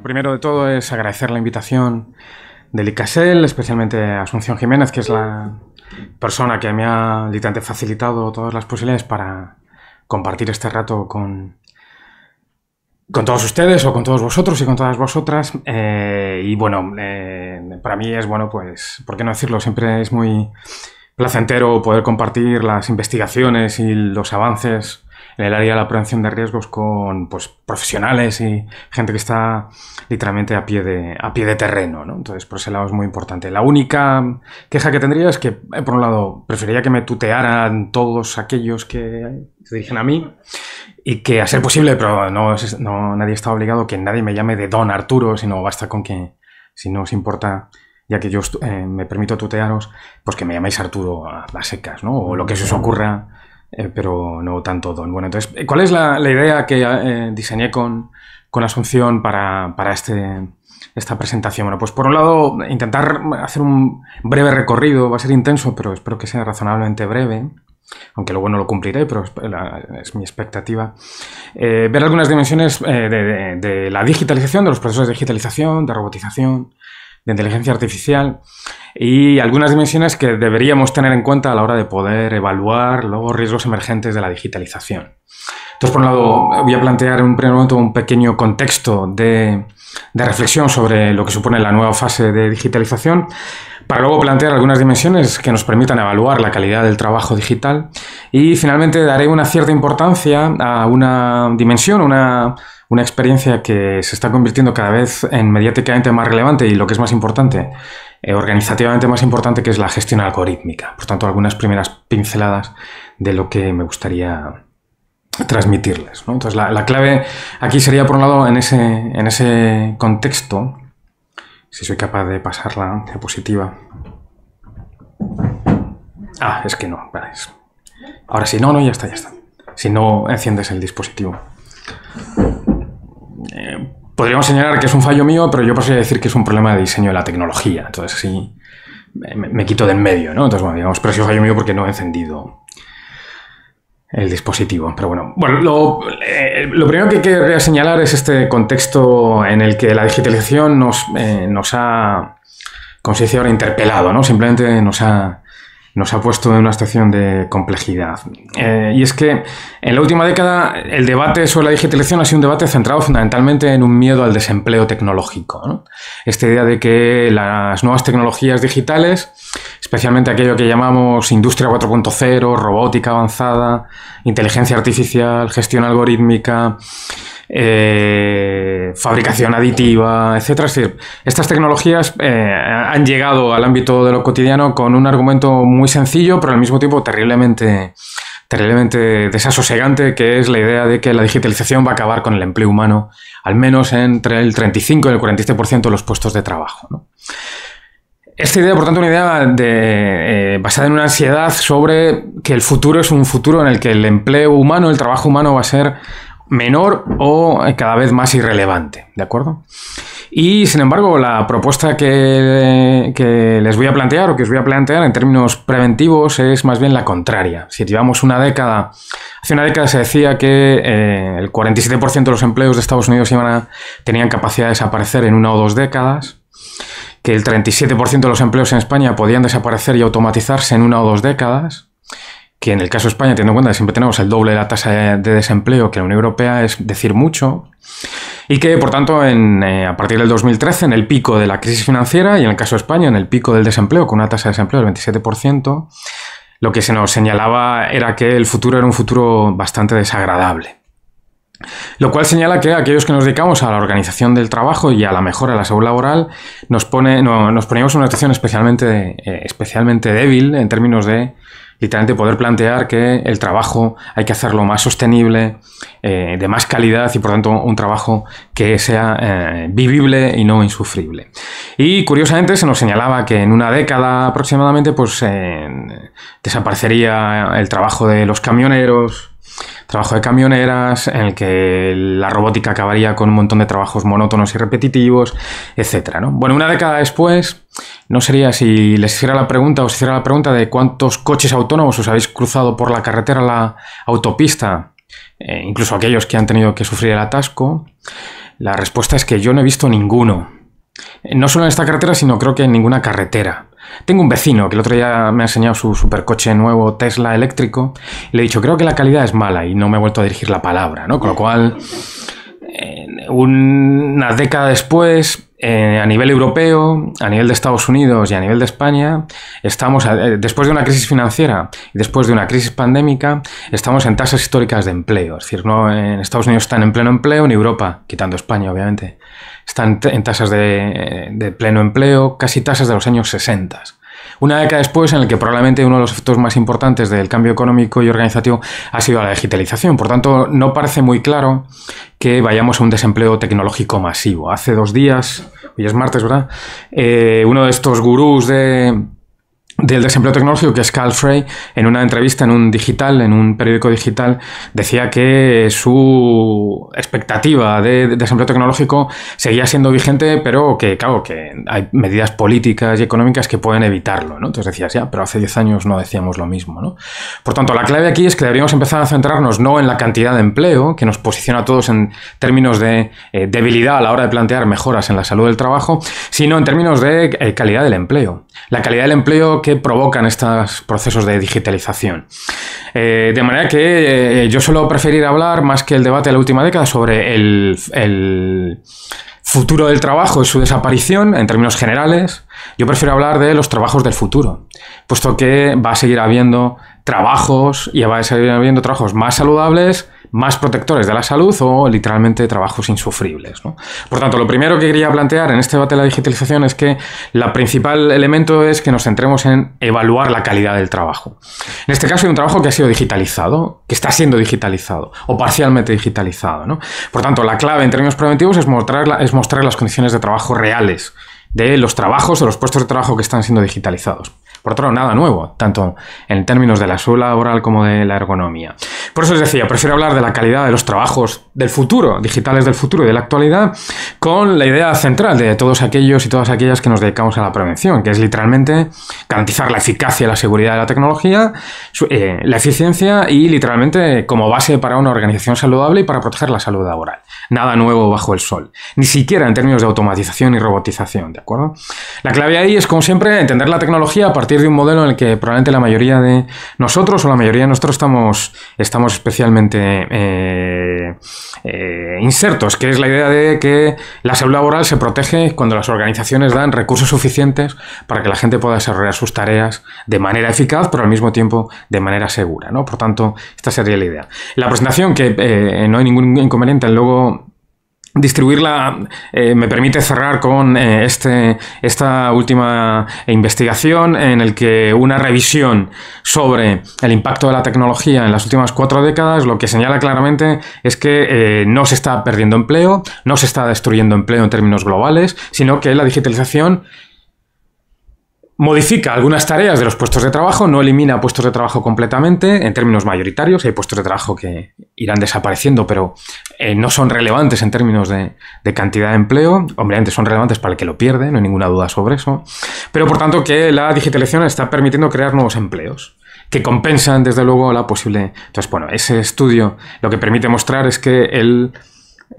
primero de todo es agradecer la invitación del ICASEL, especialmente a Asunción Jiménez, que es la persona que me ha literalmente facilitado todas las posibilidades para compartir este rato con todos ustedes o con todos vosotros y con todas vosotras. Y bueno, para mí es, bueno, pues, ¿por qué no decirlo? Siempre es muy placentero poder compartir las investigaciones y los avances en el área de la prevención de riesgos con, pues, profesionales y gente que está literalmente a pie de terreno, ¿no? Entonces, por ese lado es muy importante. La única queja que tendría es que, por un lado, preferiría que me tutearan todos aquellos que se dirigen a mí y que, a ser posible, pero nadie está obligado, que nadie me llame de Don Arturo, sino basta con que, si no os importa, ya que yo me permito tutearos, pues que me llaméis Arturo a secas, ¿no? O lo que se os ocurra, pero no tanto Don. Bueno, entonces, ¿cuál es la idea que diseñé con Asunción para esta presentación? Bueno, pues por un lado, intentar hacer un breve recorrido, va a ser intenso, pero espero que sea razonablemente breve, aunque luego no lo cumpliré, pero es mi expectativa. Ver algunas dimensiones de la digitalización, de los procesos de digitalización, de robotización, de inteligencia artificial, y algunas dimensiones que deberíamos tener en cuenta a la hora de poder evaluar los riesgos emergentes de la digitalización. Entonces, por un lado, voy a plantear en un primer momento un pequeño contexto de reflexión sobre lo que supone la nueva fase de digitalización, para luego plantear algunas dimensiones que nos permitan evaluar la calidad del trabajo digital, y finalmente daré una cierta importancia a una dimensión, una experiencia que se está convirtiendo cada vez en mediáticamente más relevante y, lo que es más importante, organizativamente más importante, que es la gestión algorítmica. Por tanto, algunas primeras pinceladas de lo que me gustaría transmitirles, ¿no? Entonces, la clave aquí sería, por un lado, en ese contexto, si soy capaz de pasar la diapositiva. Ah, es que no, vale. Ahora sí, no, ya está. Si no enciendes el dispositivo. Podríamos señalar que es un fallo mío, pero yo podría decir que es un problema de diseño de la tecnología. Entonces, sí, me quito del medio, ¿no? Entonces, bueno, digamos, pero sí es un fallo mío porque no he encendido el dispositivo. Pero bueno, lo primero que quería señalar es este contexto en el que la digitalización nos ha, como se dice ahora, interpelado, ¿no? Simplemente nos ha puesto en una situación de complejidad. Y es que en la última década el debate sobre la digitalización ha sido un debate centrado fundamentalmente en un miedo al desempleo tecnológico, ¿no? Esta idea de que las nuevas tecnologías digitales, especialmente aquello que llamamos industria 4.0, robótica avanzada, inteligencia artificial, gestión algorítmica, fabricación aditiva, etcétera. Es decir, estas tecnologías han llegado al ámbito de lo cotidiano con un argumento muy sencillo, pero al mismo tiempo terriblemente desasosegante, que es la idea de que la digitalización va a acabar con el empleo humano, al menos entre el 35 y el 47% de los puestos de trabajo, ¿no? Esta idea, por tanto, una idea basada en una ansiedad sobre que el futuro es un futuro en el que el empleo humano, el trabajo humano, va a ser menor o cada vez más irrelevante, ¿de acuerdo? Y, sin embargo, la propuesta que les voy a plantear, o que os voy a plantear en términos preventivos, es más bien la contraria. Si llevamos hace una década se decía que el 47% de los empleos de Estados Unidos tenían capacidad de desaparecer en 1 o 2 décadas, que el 37% de los empleos en España podían desaparecer y automatizarse en 1 o 2 décadas, que en el caso de España, teniendo en cuenta que siempre tenemos el doble de la tasa de desempleo que la Unión Europea, es decir mucho, y que, por tanto, a partir del 2013, en el pico de la crisis financiera, y en el caso de España, en el pico del desempleo, con una tasa de desempleo del 27%, lo que se nos señalaba era que el futuro era un futuro bastante desagradable. Lo cual señala que aquellos que nos dedicamos a la organización del trabajo y a la mejora de la salud laboral nos poníamos en una situación especialmente débil en términos de, literalmente, poder plantear que el trabajo hay que hacerlo más sostenible, de más calidad, y por tanto un trabajo que sea vivible y no insufrible. Y curiosamente se nos señalaba que en una década aproximadamente pues desaparecería el trabajo de los camioneros, trabajo de camioneras, en el que la robótica acabaría con un montón de trabajos monótonos y repetitivos, etcétera, ¿no? Bueno, una década después, no sería, si les hiciera la pregunta, os hiciera la pregunta de cuántos coches autónomos os habéis cruzado por la carretera, la autopista, incluso aquellos que han tenido que sufrir el atasco, La respuesta es que yo no he visto ninguno. No solo en esta carretera, sino creo que en ninguna carretera. Tengo un vecino que el otro día me ha enseñado su supercoche nuevo Tesla eléctrico y le he dicho, creo que la calidad es mala, y no me he vuelto a dirigir la palabra, ¿no? Con lo cual, una década después, a nivel europeo, a nivel de Estados Unidos y a nivel de España, estamos, después de una crisis financiera y después de una crisis pandémica, estamos en tasas históricas de empleo. Es decir, no en Estados Unidos están en pleno empleo, en Europa, quitando España, obviamente, están en tasas de pleno empleo, casi tasas de los años 60. Una década después, en el que probablemente uno de los efectos más importantes del cambio económico y organizativo ha sido la digitalización. Por tanto, no parece muy claro que vayamos a un desempleo tecnológico masivo. Hace 2 días, hoy es martes, ¿verdad? Uno de estos gurús del desempleo tecnológico, que es Carl Frey, en una entrevista en un periódico digital, decía que su expectativa de desempleo tecnológico seguía siendo vigente, pero que, claro, que hay medidas políticas y económicas que pueden evitarlo, ¿no? Entonces decías, ya, pero hace 10 años no decíamos lo mismo, ¿no? Por tanto, la clave aquí es que deberíamos empezar a centrarnos no en la cantidad de empleo, que nos posiciona a todos en términos de debilidad a la hora de plantear mejoras en la salud del trabajo, sino en términos de calidad del empleo. La calidad del empleo que provocan estos procesos de digitalización. De manera que yo suelo preferir hablar, más que el debate de la última década, sobre el futuro del trabajo y su desaparición en términos generales. Yo prefiero hablar de los trabajos del futuro, puesto que va a seguir habiendo trabajos y va a seguir habiendo trabajos más saludables, más protectores de la salud o literalmente trabajos insufribles, ¿no? Por tanto, lo primero que quería plantear en este debate de la digitalización es que el principal elemento es que nos centremos en evaluar la calidad del trabajo. En este caso hay un trabajo que ha sido digitalizado, que está siendo digitalizado o parcialmente digitalizado, ¿no? Por tanto, la clave en términos preventivos es mostrar las condiciones de trabajo reales de los trabajos o los puestos de trabajo que están siendo digitalizados. Por otro lado, nada nuevo, tanto en términos de la salud laboral como de la ergonomía. Por eso les decía, prefiero hablar de la calidad de los trabajos del futuro, digitales del futuro y de la actualidad, con la idea central de todos aquellos y todas aquellas que nos dedicamos a la prevención, que es literalmente garantizar la eficacia y la seguridad de la tecnología, la eficiencia y literalmente como base para una organización saludable y para proteger la salud laboral. Nada nuevo bajo el sol, ni siquiera en términos de automatización y robotización, ¿de acuerdo? La clave ahí es, como siempre, entender la tecnología a partir de un modelo en el que probablemente la mayoría de nosotros o la mayoría de nosotros estamos especialmente insertos, que es la idea de que la salud laboral se protege cuando las organizaciones dan recursos suficientes para que la gente pueda desarrollar sus tareas de manera eficaz, pero al mismo tiempo de manera segura, ¿no? Por tanto, esta sería la idea. La presentación, que no hay ningún inconveniente en luego distribuirla, me permite cerrar con esta última investigación en el que una revisión sobre el impacto de la tecnología en las últimas 4 décadas lo que señala claramente es que no se está perdiendo empleo, no se está destruyendo empleo en términos globales, sino que la digitalización modifica algunas tareas de los puestos de trabajo, no elimina puestos de trabajo completamente en términos mayoritarios. Hay puestos de trabajo que irán desapareciendo, pero no son relevantes en términos de cantidad de empleo. Obviamente son relevantes para el que lo pierde, no hay ninguna duda sobre eso. Pero por tanto que la digitalización está permitiendo crear nuevos empleos que compensan desde luego la posible... Entonces, bueno, ese estudio lo que permite mostrar es que el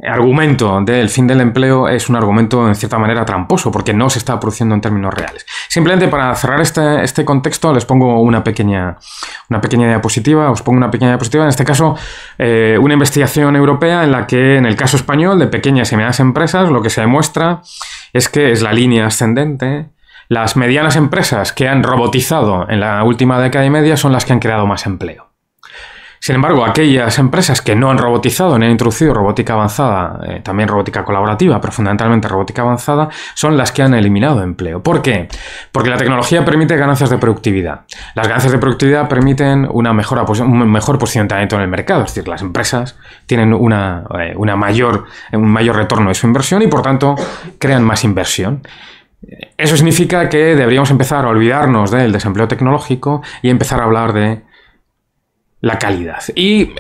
argumento del fin del empleo es un argumento en cierta manera tramposo porque no se está produciendo en términos reales. Simplemente para cerrar este contexto les pongo una pequeña diapositiva, en este caso una investigación europea en la que en el caso español de pequeñas y medianas empresas lo que se demuestra es que es la línea ascendente. Las medianas empresas que han robotizado en la última década y media son las que han creado más empleo. Sin embargo, aquellas empresas que no han robotizado ni han introducido robótica avanzada, también robótica colaborativa, pero fundamentalmente robótica avanzada, son las que han eliminado empleo. ¿Por qué? Porque la tecnología permite ganancias de productividad. Las ganancias de productividad permiten un mejor posicionamiento en el mercado. Es decir, las empresas tienen un mayor retorno de su inversión y, por tanto, crean más inversión. Eso significa que deberíamos empezar a olvidarnos del desempleo tecnológico y empezar a hablar de la calidad. ¿Y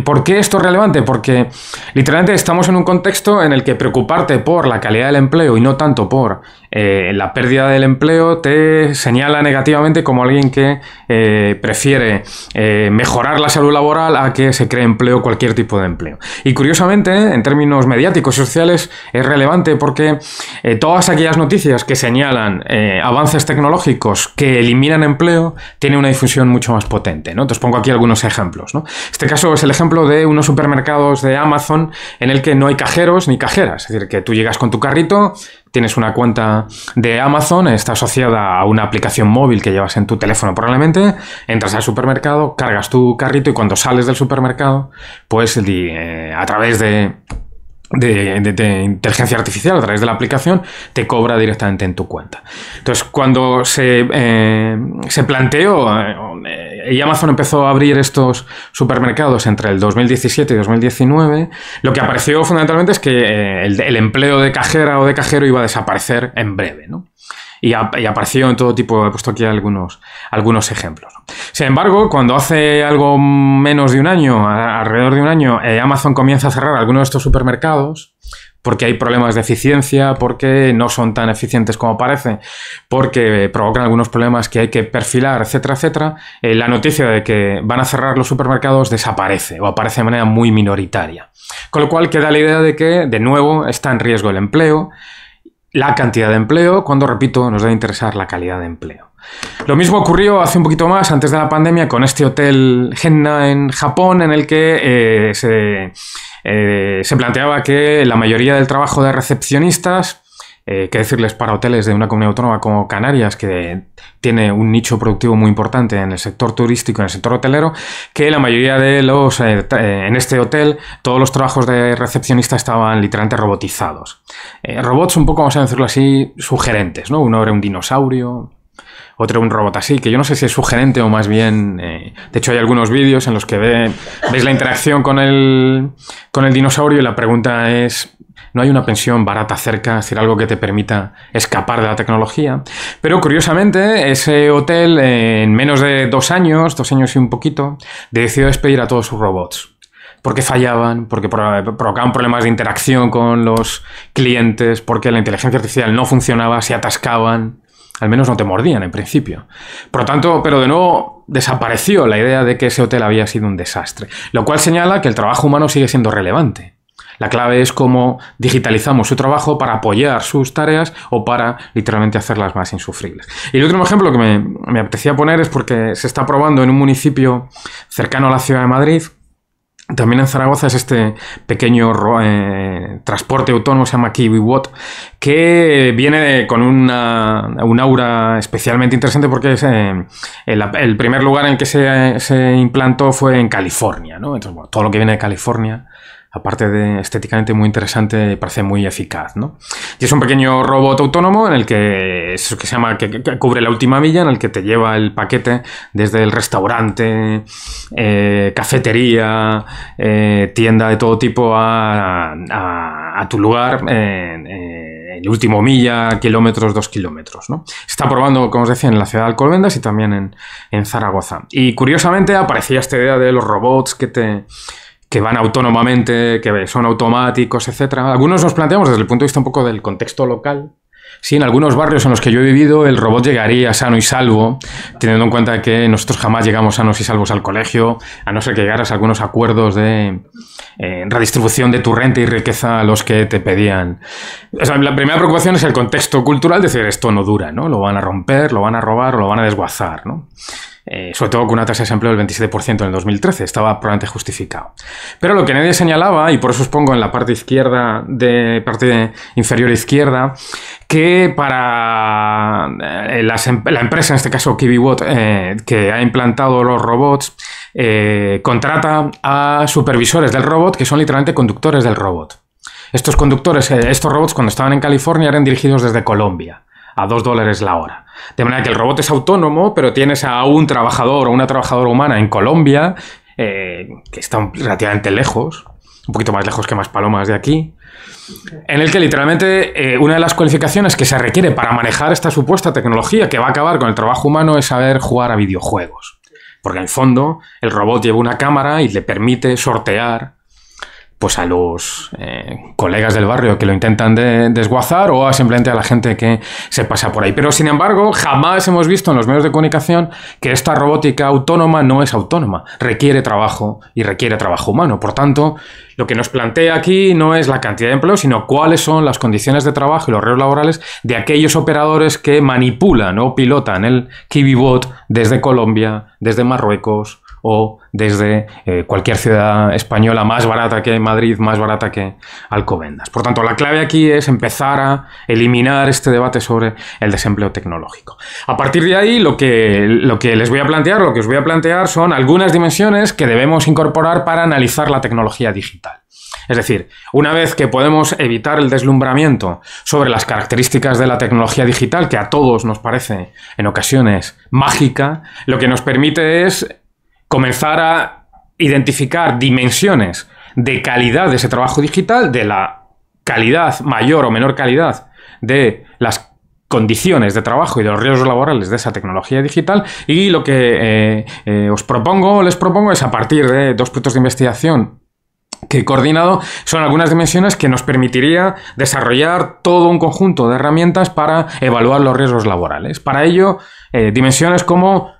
por qué esto es relevante? Porque literalmente estamos en un contexto en el que preocuparte por la calidad del empleo y no tanto por la pérdida del empleo te señala negativamente como alguien que prefiere mejorar la salud laboral a que se cree empleo, cualquier tipo de empleo. Y curiosamente, en términos mediáticos y sociales, es relevante porque todas aquellas noticias que señalan avances tecnológicos que eliminan empleo tienen una difusión mucho más potente, ¿no? Entonces pongo aquí algunos ejemplos, ¿no? Este caso es el ejemplo de unos supermercados de Amazon en el que no hay cajeros ni cajeras. Es decir, que tú llegas con tu carrito, tienes una cuenta de Amazon, está asociada a una aplicación móvil que llevas en tu teléfono probablemente, entras al supermercado, cargas tu carrito y cuando sales del supermercado, pues a través de inteligencia artificial, a través de la aplicación, te cobra directamente en tu cuenta. Entonces, cuando se planteó y Amazon empezó a abrir estos supermercados entre el 2017 y 2019, lo que apareció fundamentalmente es que el empleo de cajera o de cajero iba a desaparecer en breve, ¿no? Y apareció en todo tipo, he puesto aquí algunos ejemplos. Sin embargo, cuando hace algo menos de un año, alrededor de un año, Amazon comienza a cerrar algunos de estos supermercados porque hay problemas de eficiencia, porque no son tan eficientes como parece, porque provocan algunos problemas que hay que perfilar, etcétera, etcétera, la noticia de que van a cerrar los supermercados desaparece o aparece de manera muy minoritaria. Con lo cual queda la idea de que, de nuevo, está en riesgo el empleo, la cantidad de empleo, cuando, repito, nos debe interesar la calidad de empleo. Lo mismo ocurrió hace un poquito más, antes de la pandemia, con este hotel Genna en Japón, en el que se planteaba que la mayoría del trabajo de recepcionistas, que decirles para hoteles de una comunidad autónoma como Canarias, que tiene un nicho productivo muy importante en el sector turístico, en el sector hotelero, que la mayoría de los, en este hotel, todos los trabajos de recepcionista estaban literalmente robotizados. Robots un poco, vamos a decirlo así, sugerentes, ¿no? Uno era un dinosaurio, otro un robot así, que yo no sé si es sugerente o más bien... de hecho, hay algunos vídeos en los que veis la interacción con el dinosaurio y la pregunta es... No hay una pensión barata cerca, es decir, algo que te permita escapar de la tecnología. Pero, curiosamente, ese hotel, en menos de 2 años y un poquito, decidió despedir a todos sus robots. Porque fallaban, porque provocaban problemas de interacción con los clientes, porque la inteligencia artificial no funcionaba, se atascaban. Al menos no te mordían en principio. Por lo tanto, pero de nuevo desapareció la idea de que ese hotel había sido un desastre. Lo cual señala que el trabajo humano sigue siendo relevante. La clave es cómo digitalizamos su trabajo para apoyar sus tareas o para literalmente hacerlas más insufribles. Y el último ejemplo que me apetecía poner es porque se está probando en un municipio cercano a la ciudad de Madrid. También en Zaragoza es este pequeño transporte autónomo, se llama KiwiBot, que viene con un aura especialmente interesante porque es, el primer lugar en que se implantó fue en California, ¿no? Entonces, bueno, todo lo que viene de California, aparte de estéticamente muy interesante, parece muy eficaz, ¿no? Y es un pequeño robot autónomo en el que se llama que cubre la última milla, en el que te lleva el paquete desde el restaurante, cafetería, tienda de todo tipo a tu lugar el último milla, kilómetros, 2 kilómetros, ¿no? Se está probando, como os decía, en la ciudad de Alcobendas y también en Zaragoza. Y curiosamente aparecía esta idea de los robots que van autónomamente, que son automáticos, etcétera. Algunos nos planteamos desde el punto de vista un poco del contexto local. Sí, en algunos barrios en los que yo he vivido el robot llegaría sano y salvo, teniendo en cuenta que nosotros jamás llegamos sanos y salvos al colegio, a no ser que llegaras a algunos acuerdos de redistribución de tu renta y riqueza a los que te pedían. O sea, la primera preocupación es el contexto cultural, decir, esto no dura, ¿no? Lo van a romper, lo van a robar o lo van a desguazar, ¿no? Sobre todo con una tasa de desempleo del 27% en el 2013, estaba probablemente justificado. Pero lo que nadie señalaba, y por eso os pongo en la parte izquierda, parte inferior izquierda, que para la empresa, en este caso KiwiBot, que ha implantado los robots, contrata a supervisores del robot que son literalmente conductores del robot. Estos conductores, estos robots cuando estaban en California eran dirigidos desde Colombia a $2 la hora. De manera que el robot es autónomo, pero tienes a un trabajador o una trabajadora humana en Colombia, que está relativamente lejos, un poquito más lejos que Maspalomas de aquí, en el que literalmente una de las cualificaciones que se requiere para manejar esta supuesta tecnología que va a acabar con el trabajo humano es saber jugar a videojuegos. Porque en el fondo el robot lleva una cámara y le permite sortear pues a los colegas del barrio que lo intentan desguazar o simplemente a la gente que se pasa por ahí. Pero sin embargo, jamás hemos visto en los medios de comunicación que esta robótica autónoma no es autónoma, requiere trabajo y requiere trabajo humano. Por tanto, lo que nos plantea aquí no es la cantidad de empleo, sino cuáles son las condiciones de trabajo y los horarios laborales de aquellos operadores que manipulan o pilotan el KiwiBot desde Colombia, desde Marruecos o desde cualquier ciudad española más barata que Madrid, más barata que Alcobendas. Por tanto, la clave aquí es empezar a eliminar este debate sobre el desempleo tecnológico. A partir de ahí, lo que les voy a plantear, lo que os voy a plantear son algunas dimensiones que debemos incorporar para analizar la tecnología digital. Es decir, una vez que podemos evitar el deslumbramiento sobre las características de la tecnología digital, que a todos nos parece en ocasiones mágica, lo que nos permite es comenzar a identificar dimensiones de calidad de ese trabajo digital, de la calidad, mayor o menor calidad de las condiciones de trabajo y de los riesgos laborales de esa tecnología digital, y lo que les propongo es, a partir de 2 proyectos de investigación que he coordinado, son algunas dimensiones que nos permitiría desarrollar todo un conjunto de herramientas para evaluar los riesgos laborales. Para ello, dimensiones como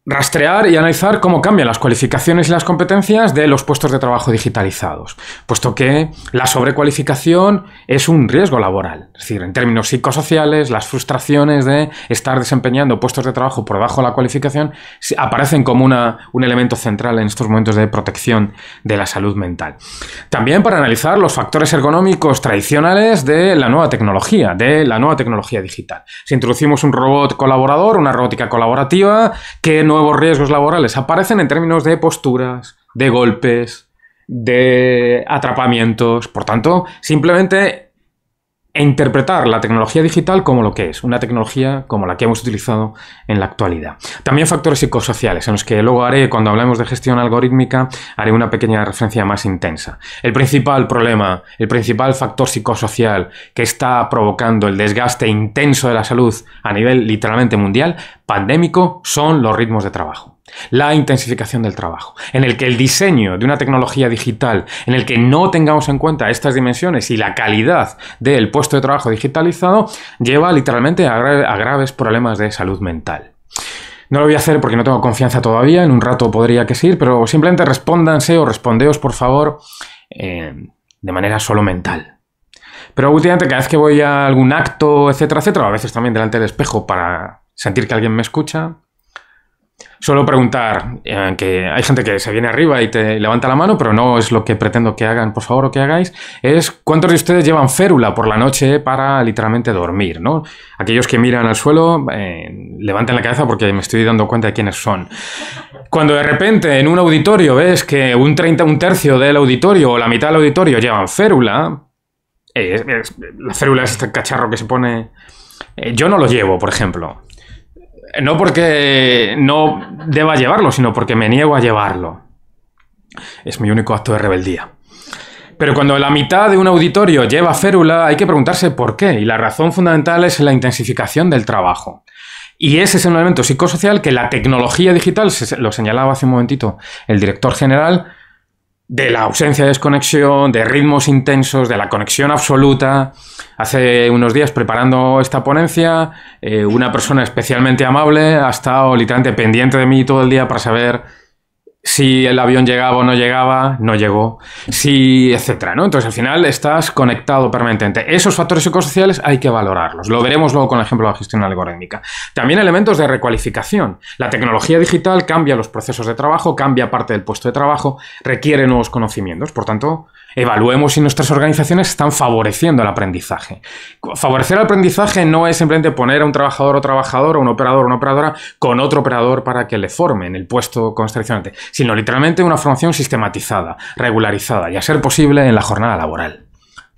rastrear y analizar cómo cambian las cualificaciones y las competencias de los puestos de trabajo digitalizados, puesto que la sobrecualificación es un riesgo laboral. Es decir, en términos psicosociales, las frustraciones de estar desempeñando puestos de trabajo por debajo de la cualificación aparecen como un elemento central en estos momentos de protección de la salud mental. También para analizar los factores ergonómicos tradicionales de la nueva tecnología digital. Si introducimos un robot colaborador, una robótica colaborativa, ¿qué nuevos riesgos laborales aparecen en términos de posturas, de golpes, de atrapamientos? Por tanto, simplemente interpretar la tecnología digital como lo que es, una tecnología como la que hemos utilizado en la actualidad. También factores psicosociales, en los que luego cuando hablemos de gestión algorítmica, haré una pequeña referencia más intensa. El principal problema, el principal factor psicosocial que está provocando el desgaste intenso de la salud a nivel literalmente mundial, pandémico, son los ritmos de trabajo. La intensificación del trabajo, en el que el diseño de una tecnología digital, en el que no tengamos en cuenta estas dimensiones y la calidad del puesto de trabajo digitalizado, lleva literalmente a graves problemas de salud mental. No lo voy a hacer porque no tengo confianza todavía, en un rato podría que sí, pero simplemente respóndanse o respondeos, por favor, de manera solo mental. Pero últimamente, cada vez que voy a algún acto, etcétera, etcétera, a veces también delante del espejo para sentir que alguien me escucha, suelo preguntar, que hay gente que se viene arriba y te levanta la mano, pero no es lo que pretendo que hagan, por favor, o que hagáis, es ¿cuántos de ustedes llevan férula por la noche para literalmente dormir, ¿no? Aquellos que miran al suelo, levanten la cabeza porque me estoy dando cuenta de quiénes son. Cuando de repente en un auditorio ves que un tercio del auditorio o la mitad del auditorio llevan férula, la férula es este cacharro que se pone... yo no lo llevo, por ejemplo. No porque no deba llevarlo, sino porque me niego a llevarlo. Es mi único acto de rebeldía. Pero cuando la mitad de un auditorio lleva férula, hay que preguntarse por qué. Y la razón fundamental es la intensificación del trabajo. Y ese es un elemento psicosocial que la tecnología digital, lo señalaba hace un momentito el director general, de la ausencia de desconexión, de ritmos intensos, de la conexión absoluta. Hace unos días, preparando esta ponencia, una persona especialmente amable ha estado literalmente pendiente de mí todo el día para saber si el avión llegaba o no llegaba, no llegó, si, etcétera, ¿no? Entonces, al final, estás conectado permanentemente. Esos factores psicosociales hay que valorarlos. Lo veremos luego con el ejemplo de la gestión algorítmica. También elementos de recualificación. La tecnología digital cambia los procesos de trabajo, cambia parte del puesto de trabajo, requiere nuevos conocimientos. Por tanto, evaluemos si nuestras organizaciones están favoreciendo el aprendizaje. Favorecer el aprendizaje no es simplemente poner a un trabajador o trabajadora, un operador o una operadora con otro operador para que le formen el puesto constrecionante, sino literalmente una formación sistematizada, regularizada y a ser posible en la jornada laboral.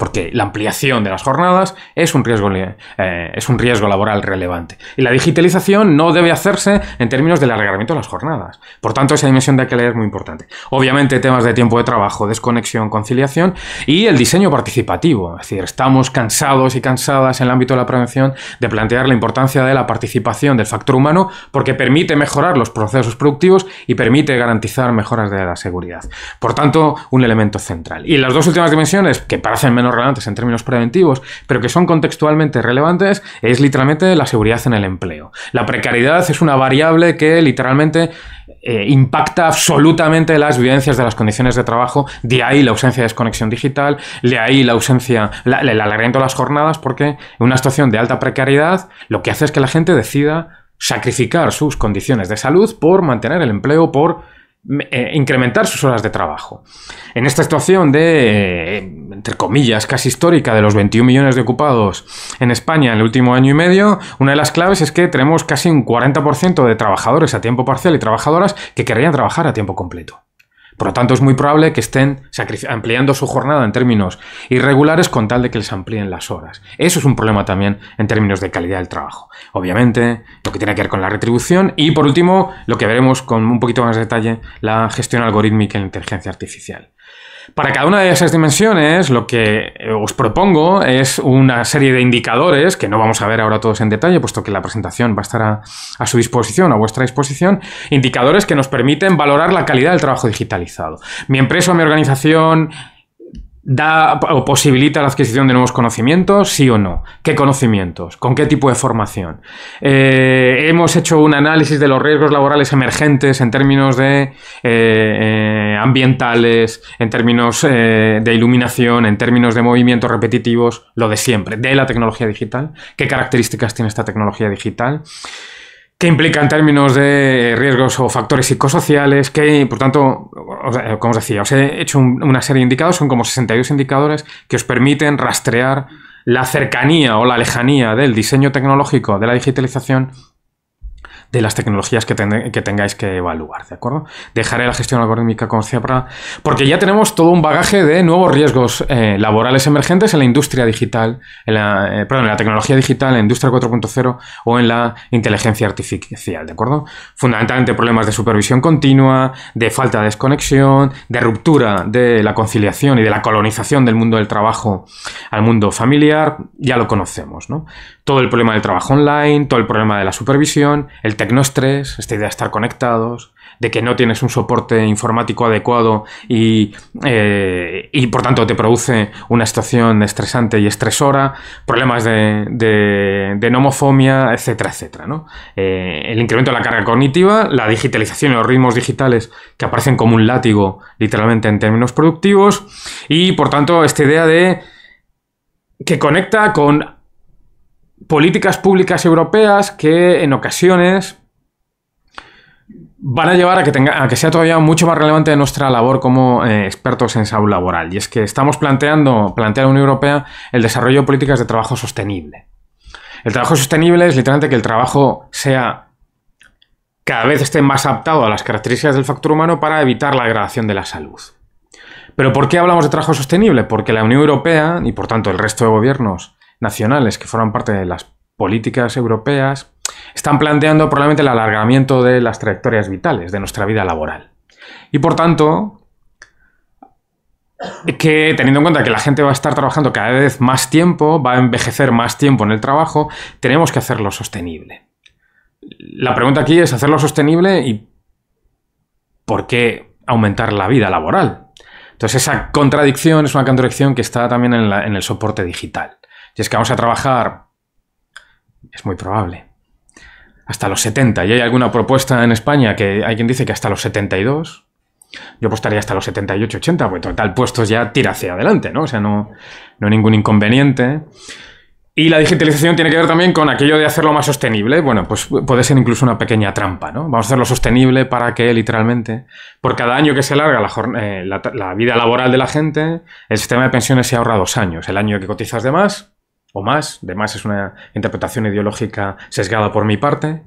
porque la ampliación de las jornadas es un riesgo laboral relevante. Y la digitalización no debe hacerse en términos del alargamiento de las jornadas. Por tanto, esa dimensión de calidad es muy importante. Obviamente, temas de tiempo de trabajo, desconexión, conciliación y el diseño participativo. Es decir, estamos cansados y cansadas en el ámbito de la prevención de plantear la importancia de la participación del factor humano porque permite mejorar los procesos productivos y permite garantizar mejoras de la seguridad. Por tanto, un elemento central. Y las dos últimas dimensiones, que parecen menos relevantes en términos preventivos, pero que son contextualmente relevantes, es literalmente la seguridad en el empleo. La precariedad es una variable que literalmente impacta absolutamente las vivencias de las condiciones de trabajo, de ahí la ausencia de desconexión digital, de ahí la ausencia, el alargamiento de las jornadas, porque en una situación de alta precariedad lo que hace es que la gente decida sacrificar sus condiciones de salud por mantener el empleo, por incrementar sus horas de trabajo. En esta situación de, entre comillas, casi histórica de los 21 millones de ocupados en España en el último año y medio, una de las claves es que tenemos casi un 40% de trabajadores a tiempo parcial y trabajadoras que querrían trabajar a tiempo completo. Por lo tanto, es muy probable que estén ampliando su jornada en términos irregulares con tal de que les amplíen las horas. Eso es un problema también en términos de calidad del trabajo. Obviamente, lo que tiene que ver con la retribución y, por último, lo que veremos con un poquito más de detalle, la gestión algorítmica en la inteligencia artificial. Para cada una de esas dimensiones, lo que os propongo es una serie de indicadores, que no vamos a ver ahora todos en detalle, puesto que la presentación va a estar a su disposición, a vuestra disposición, indicadores que nos permiten valorar la calidad del trabajo digitalizado. Mi empresa o mi organización da o posibilita la adquisición de nuevos conocimientos, sí o no. ¿Qué conocimientos? ¿Con qué tipo de formación? Hemos hecho un análisis de los riesgos laborales emergentes en términos de ambientales, en términos de iluminación, en términos de movimientos repetitivos, lo de siempre, de la tecnología digital. ¿Qué características tiene esta tecnología digital? ¿Qué implica en términos de riesgos o factores psicosociales? Que, por tanto, como os decía, os he hecho una serie de indicadores, son como 62 indicadores que os permiten rastrear la cercanía o la lejanía del diseño tecnológico de la digitalización de las tecnologías que tengáis que evaluar, ¿de acuerdo? Dejaré la gestión algorítmica como siempre, porque ya tenemos todo un bagaje de nuevos riesgos laborales emergentes en la industria digital, en la tecnología digital, en la industria 4.0 o en la inteligencia artificial, ¿de acuerdo? Fundamentalmente problemas de supervisión continua, de falta de desconexión, de ruptura de la conciliación y de la colonización del mundo del trabajo al mundo familiar, ya lo conocemos, ¿no? Todo el problema del trabajo online, todo el problema de la supervisión, el tecnoestrés, esta idea de estar conectados, de que no tienes un soporte informático adecuado y por tanto te produce una situación estresante y estresora, problemas de nomofobia, etcétera, etcétera, ¿no? El incremento de la carga cognitiva, la digitalización y los ritmos digitales que aparecen como un látigo literalmente en términos productivos y por tanto esta idea de que conecta con políticas públicas europeas que en ocasiones van a llevar a que sea todavía mucho más relevante nuestra labor como expertos en salud laboral. Y es que estamos plantea la Unión Europea el desarrollo de políticas de trabajo sostenible. El trabajo sostenible es literalmente que el trabajo cada vez esté más adaptado a las características del factor humano para evitar la degradación de la salud. ¿Pero por qué hablamos de trabajo sostenible? Porque la Unión Europea, y por tanto el resto de gobiernos nacionales que forman parte de las políticas europeas, están planteando probablemente el alargamiento de las trayectorias vitales de nuestra vida laboral. Y por tanto, que teniendo en cuenta que la gente va a estar trabajando cada vez más tiempo, va a envejecer más tiempo en el trabajo, tenemos que hacerlo sostenible. La pregunta aquí es hacerlo sostenible y ¿por qué aumentar la vida laboral? Entonces esa contradicción es una contradicción que está también en el soporte digital. Si es que vamos a trabajar, es muy probable, hasta los 70. Y hay alguna propuesta en España que hay quien dice que hasta los 72. Yo apostaría hasta los 78, 80, porque total puestos ya tira hacia adelante, ¿no? O sea, no hay ningún inconveniente. Y la digitalización tiene que ver también con aquello de hacerlo más sostenible. Bueno, pues puede ser incluso una pequeña trampa, ¿no? Vamos a hacerlo sostenible para que, literalmente, por cada año que se alarga la vida laboral de la gente, el sistema de pensiones se ahorra 2 años. El año que cotizas de más es una interpretación ideológica sesgada por mi parte,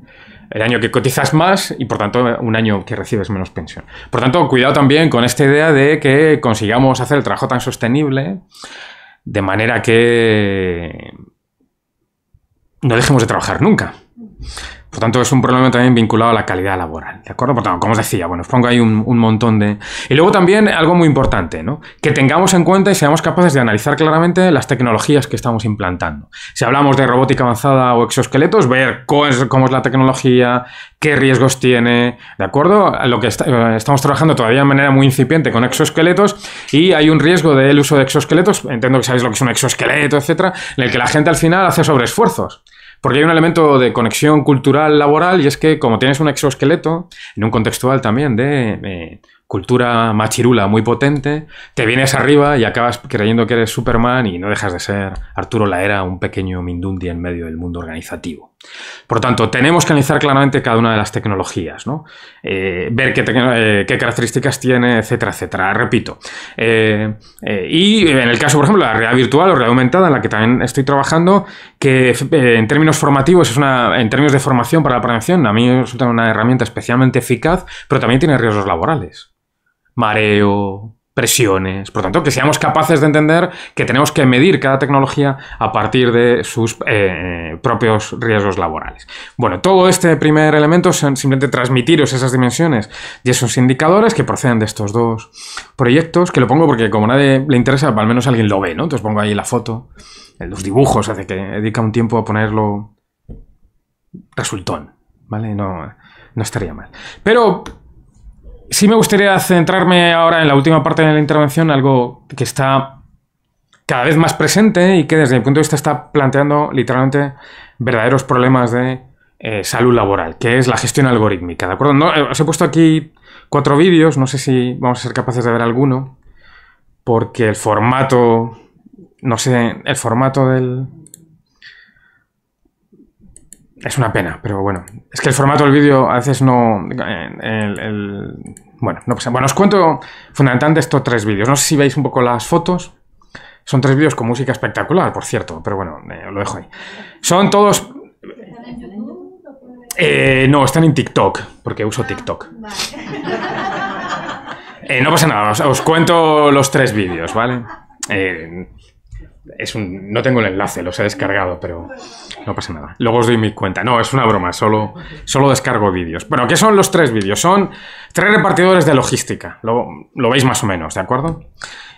el año que cotizas más y por tanto un año que recibes menos pensión. Por tanto, cuidado también con esta idea de que consigamos hacer el trabajo tan sostenible de manera que no dejemos de trabajar nunca. Por tanto, es un problema también vinculado a la calidad laboral, ¿de acuerdo? Por tanto, como os decía, bueno, os pongo ahí un montón de... Y luego también algo muy importante, ¿no? Que tengamos en cuenta y seamos capaces de analizar claramente las tecnologías que estamos implantando. Si hablamos de robótica avanzada o exoesqueletos, ver cómo es la tecnología, qué riesgos tiene, ¿de acuerdo? Lo que estamos trabajando todavía de manera muy incipiente con exoesqueletos y hay un riesgo del uso de exoesqueletos, entiendo que sabéis lo que es un exoesqueleto, etcétera, en el que la gente al final hace sobreesfuerzos. Porque hay un elemento de conexión cultural laboral y es que como tienes un exoesqueleto, en un contextual también de cultura machirula muy potente, te vienes arriba y acabas creyendo que eres Superman y no dejas de ser Arturo Laera, un pequeño Mindundi en medio del mundo organizativo. Por lo tanto, tenemos que analizar claramente cada una de las tecnologías, ¿no? Ver qué características tiene, etcétera, etcétera. Repito. Y en el caso, por ejemplo, de la realidad virtual o realidad aumentada, en la que también estoy trabajando, que en términos formativos, en términos de formación para la prevención, a mí me resulta una herramienta especialmente eficaz, pero también tiene riesgos laborales. Mareo, presiones. Por tanto, que seamos capaces de entender que tenemos que medir cada tecnología a partir de sus propios riesgos laborales. Bueno, todo este primer elemento son simplemente transmitiros esas dimensiones y esos indicadores que proceden de estos dos proyectos, que lo pongo porque como a nadie le interesa, al menos alguien lo ve, ¿no? Entonces pongo ahí la foto, los dibujos, hace que dedica un tiempo a ponerlo resultón, ¿vale? No estaría mal. Pero... sí me gustaría centrarme ahora en la última parte de la intervención, algo que está cada vez más presente y que desde mi punto de vista está planteando literalmente verdaderos problemas de salud laboral, que es la gestión algorítmica, ¿de acuerdo? No, os he puesto aquí 4 vídeos, no sé si vamos a ser capaces de ver alguno, porque el formato, no sé, el formato del... es una pena, pero bueno. Es que el formato del vídeo a veces no... bueno, no pasa. Bueno, os cuento fundamentalmente estos 3 vídeos. No sé si veis un poco las fotos. Son 3 vídeos con música espectacular, por cierto. Pero bueno, lo dejo ahí. Son todos... no, están en TikTok, porque uso TikTok. No pasa nada, os cuento los 3 vídeos, ¿vale? No tengo el enlace, los he descargado, pero no pasa nada. Luego os doy mi cuenta. No, es una broma, solo descargo vídeos. Bueno, ¿qué son los 3 vídeos? Son 3 repartidores de logística. Lo veis más o menos, ¿de acuerdo?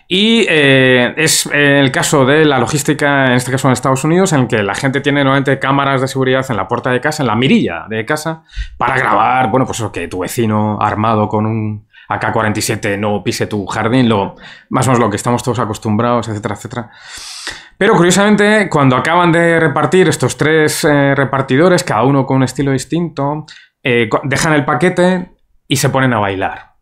Y es el caso de la logística, en este caso en Estados Unidos, en el que la gente tiene nuevamente cámaras de seguridad en la puerta de casa, en la mirilla de casa, para grabar, bueno, pues eso, que tu vecino armado con un AK-47 no pise tu jardín, más o menos lo que estamos todos acostumbrados, etcétera, etcétera. Pero curiosamente, cuando acaban de repartir estos 3 repartidores, cada uno con un estilo distinto, dejan el paquete y se ponen a bailar.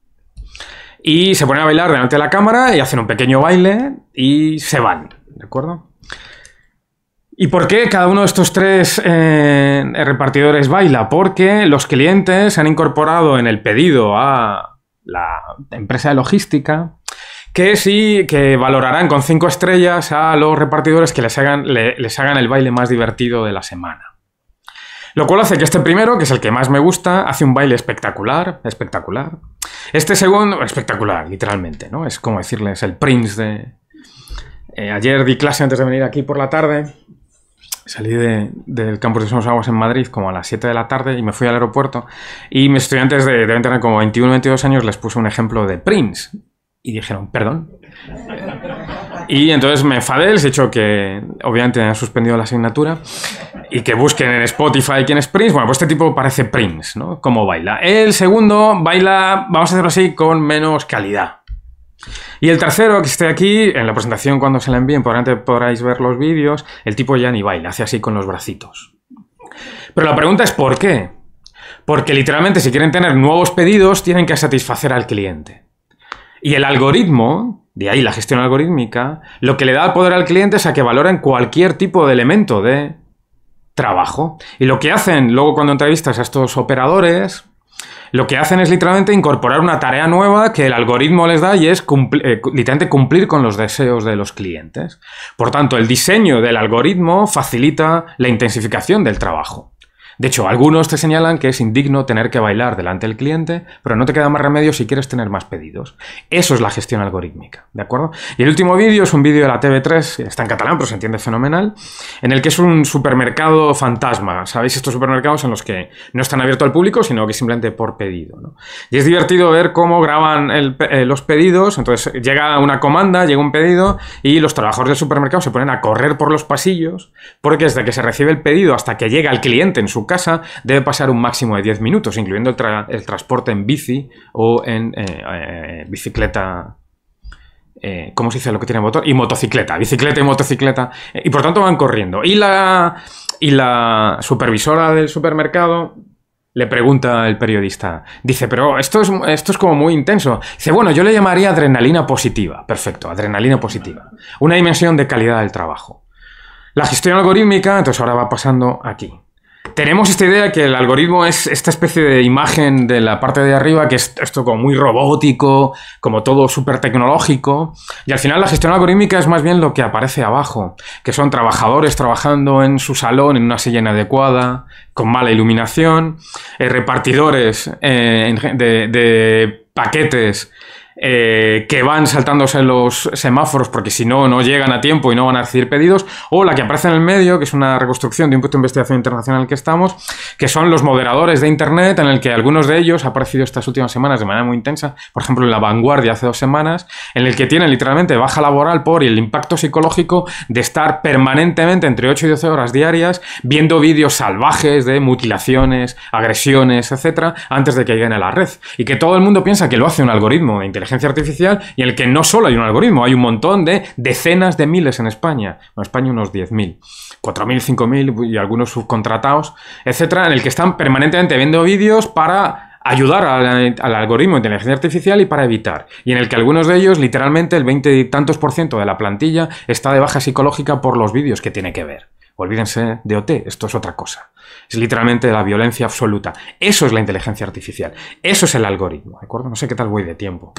Y se ponen a bailar delante de la cámara y hacen un pequeño baile y se van, ¿de acuerdo? ¿Y por qué cada uno de estos 3 repartidores baila? Porque los clientes han incorporado en el pedido a la empresa de logística que valorarán con 5 estrellas a los repartidores que les hagan el baile más divertido de la semana. Lo cual hace que este primero, que es el que más me gusta, hace un baile espectacular. Este segundo, espectacular, literalmente, ¿no? Es como decirles el Prince de... ayer di clase antes de venir aquí por la tarde. Salí del campus de Somos Aguas en Madrid como a las 7 de la tarde y me fui al aeropuerto. Y mis estudiantes deben tener como 21 o 22 años, les puse un ejemplo de Prince. Y dijeron, ¿perdón? Y entonces me enfadé, les he dicho que obviamente han suspendido la asignatura y que busquen en Spotify quién es Prince. Bueno, pues este tipo parece Prince, ¿no? Cómo baila. El segundo baila, vamos a hacerlo así, con menos calidad. Y el tercero, que esté aquí, en la presentación cuando se la envíen, podráis ver los vídeos, el tipo ya ni baila, hace así con los bracitos. Pero la pregunta es ¿por qué? Porque literalmente si quieren tener nuevos pedidos tienen que satisfacer al cliente. Y el algoritmo, de ahí la gestión algorítmica, lo que le da el poder al cliente es a que valoren cualquier tipo de elemento de trabajo. Y lo que hacen luego cuando entrevistas a estos operadores, lo que hacen es literalmente incorporar una tarea nueva que el algoritmo les da y es literalmente cumplir con los deseos de los clientes. Por tanto, el diseño del algoritmo facilita la intensificación del trabajo. De hecho, algunos te señalan que es indigno tener que bailar delante del cliente, pero no te queda más remedio si quieres tener más pedidos. Eso es la gestión algorítmica, ¿de acuerdo? Y el último vídeo es un vídeo de la TV3, está en catalán, pero se entiende fenomenal, en el que es un supermercado fantasma. ¿Sabéis? Estos supermercados en los que no están abiertos al público, sino que simplemente por pedido, ¿no? Y es divertido ver cómo graban los pedidos. Entonces llega una comanda, llega un pedido y los trabajadores del supermercado se ponen a correr por los pasillos, porque desde que se recibe el pedido hasta que llega el cliente en su casa debe pasar un máximo de 10 minutos, incluyendo el transporte en bici o en bicicleta. ¿Cómo se dice lo que tiene motor? Y motocicleta, bicicleta y motocicleta. Y por tanto van corriendo. Y la supervisora del supermercado le pregunta al periodista, dice, pero esto es como muy intenso. Dice, bueno, yo le llamaría adrenalina positiva. Perfecto, adrenalina positiva. Una dimensión de calidad del trabajo. La gestión algorítmica, entonces ahora va pasando aquí. Tenemos esta idea que el algoritmo es esta especie de imagen de la parte de arriba, que es esto como muy robótico, como todo súper tecnológico, y al final la gestión algorítmica es más bien lo que aparece abajo, que son trabajadores trabajando en su salón en una silla inadecuada, con mala iluminación, repartidores de paquetes que van saltándose los semáforos porque si no, no llegan a tiempo y no van a recibir pedidos, o la que aparece en el medio, que es una reconstrucción de un punto de investigación internacional en el que estamos, que son los moderadores de Internet, en el que algunos de ellos ha aparecido estas últimas semanas de manera muy intensa, por ejemplo en La Vanguardia hace 2 semanas, en el que tienen literalmente baja laboral por el impacto psicológico de estar permanentemente entre 8 y 12 horas diarias viendo vídeos salvajes de mutilaciones, agresiones, etcétera, antes de que lleguen a la red, y que todo el mundo piensa que lo hace un algoritmo de inteligencia artificial, y en el que no solo hay un algoritmo, hay un montón de decenas de miles en España. En España unos 10.000, 4.000, 5.000 y algunos subcontratados, etcétera, en el que están permanentemente viendo vídeos para ayudar al algoritmo de inteligencia artificial y para evitar. Y en el que algunos de ellos, literalmente, el 20 y tantos % de la plantilla está de baja psicológica por los vídeos que tiene que ver. Olvídense de OT, esto es otra cosa. Es literalmente la violencia absoluta. Eso es la inteligencia artificial. Eso es el algoritmo, ¿de acuerdo? No sé qué tal voy de tiempo.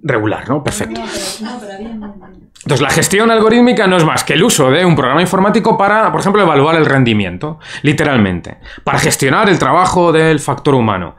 Regular, ¿no? Perfecto. Entonces, la gestión algorítmica no es más que el uso de un programa informático para, por ejemplo, evaluar el rendimiento, literalmente, para gestionar el trabajo del factor humano,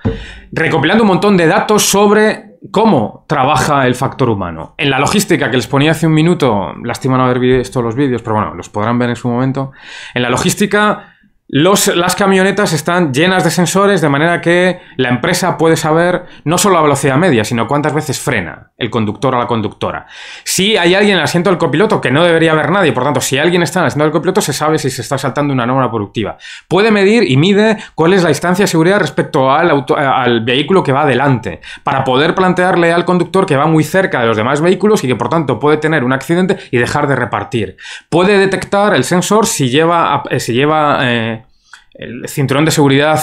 recopilando un montón de datos sobre cómo trabaja el factor humano. En la logística que les ponía hace un minuto, lástima no haber visto los vídeos, pero bueno, los podrán ver en su momento. En la logística, las camionetas están llenas de sensores, de manera que la empresa puede saber no solo la velocidad media, sino cuántas veces frena el conductor o la conductora. Si hay alguien en el asiento del copiloto, que no debería haber nadie, por tanto, si alguien está en el asiento del copiloto, se sabe si se está saltando una norma productiva. Puede medir y mide cuál es la distancia de seguridad respecto al vehículo que va adelante, para poder plantearle al conductor que va muy cerca de los demás vehículos y que, por tanto, puede tener un accidente y dejar de repartir. Puede detectar el sensor si lleva el cinturón de seguridad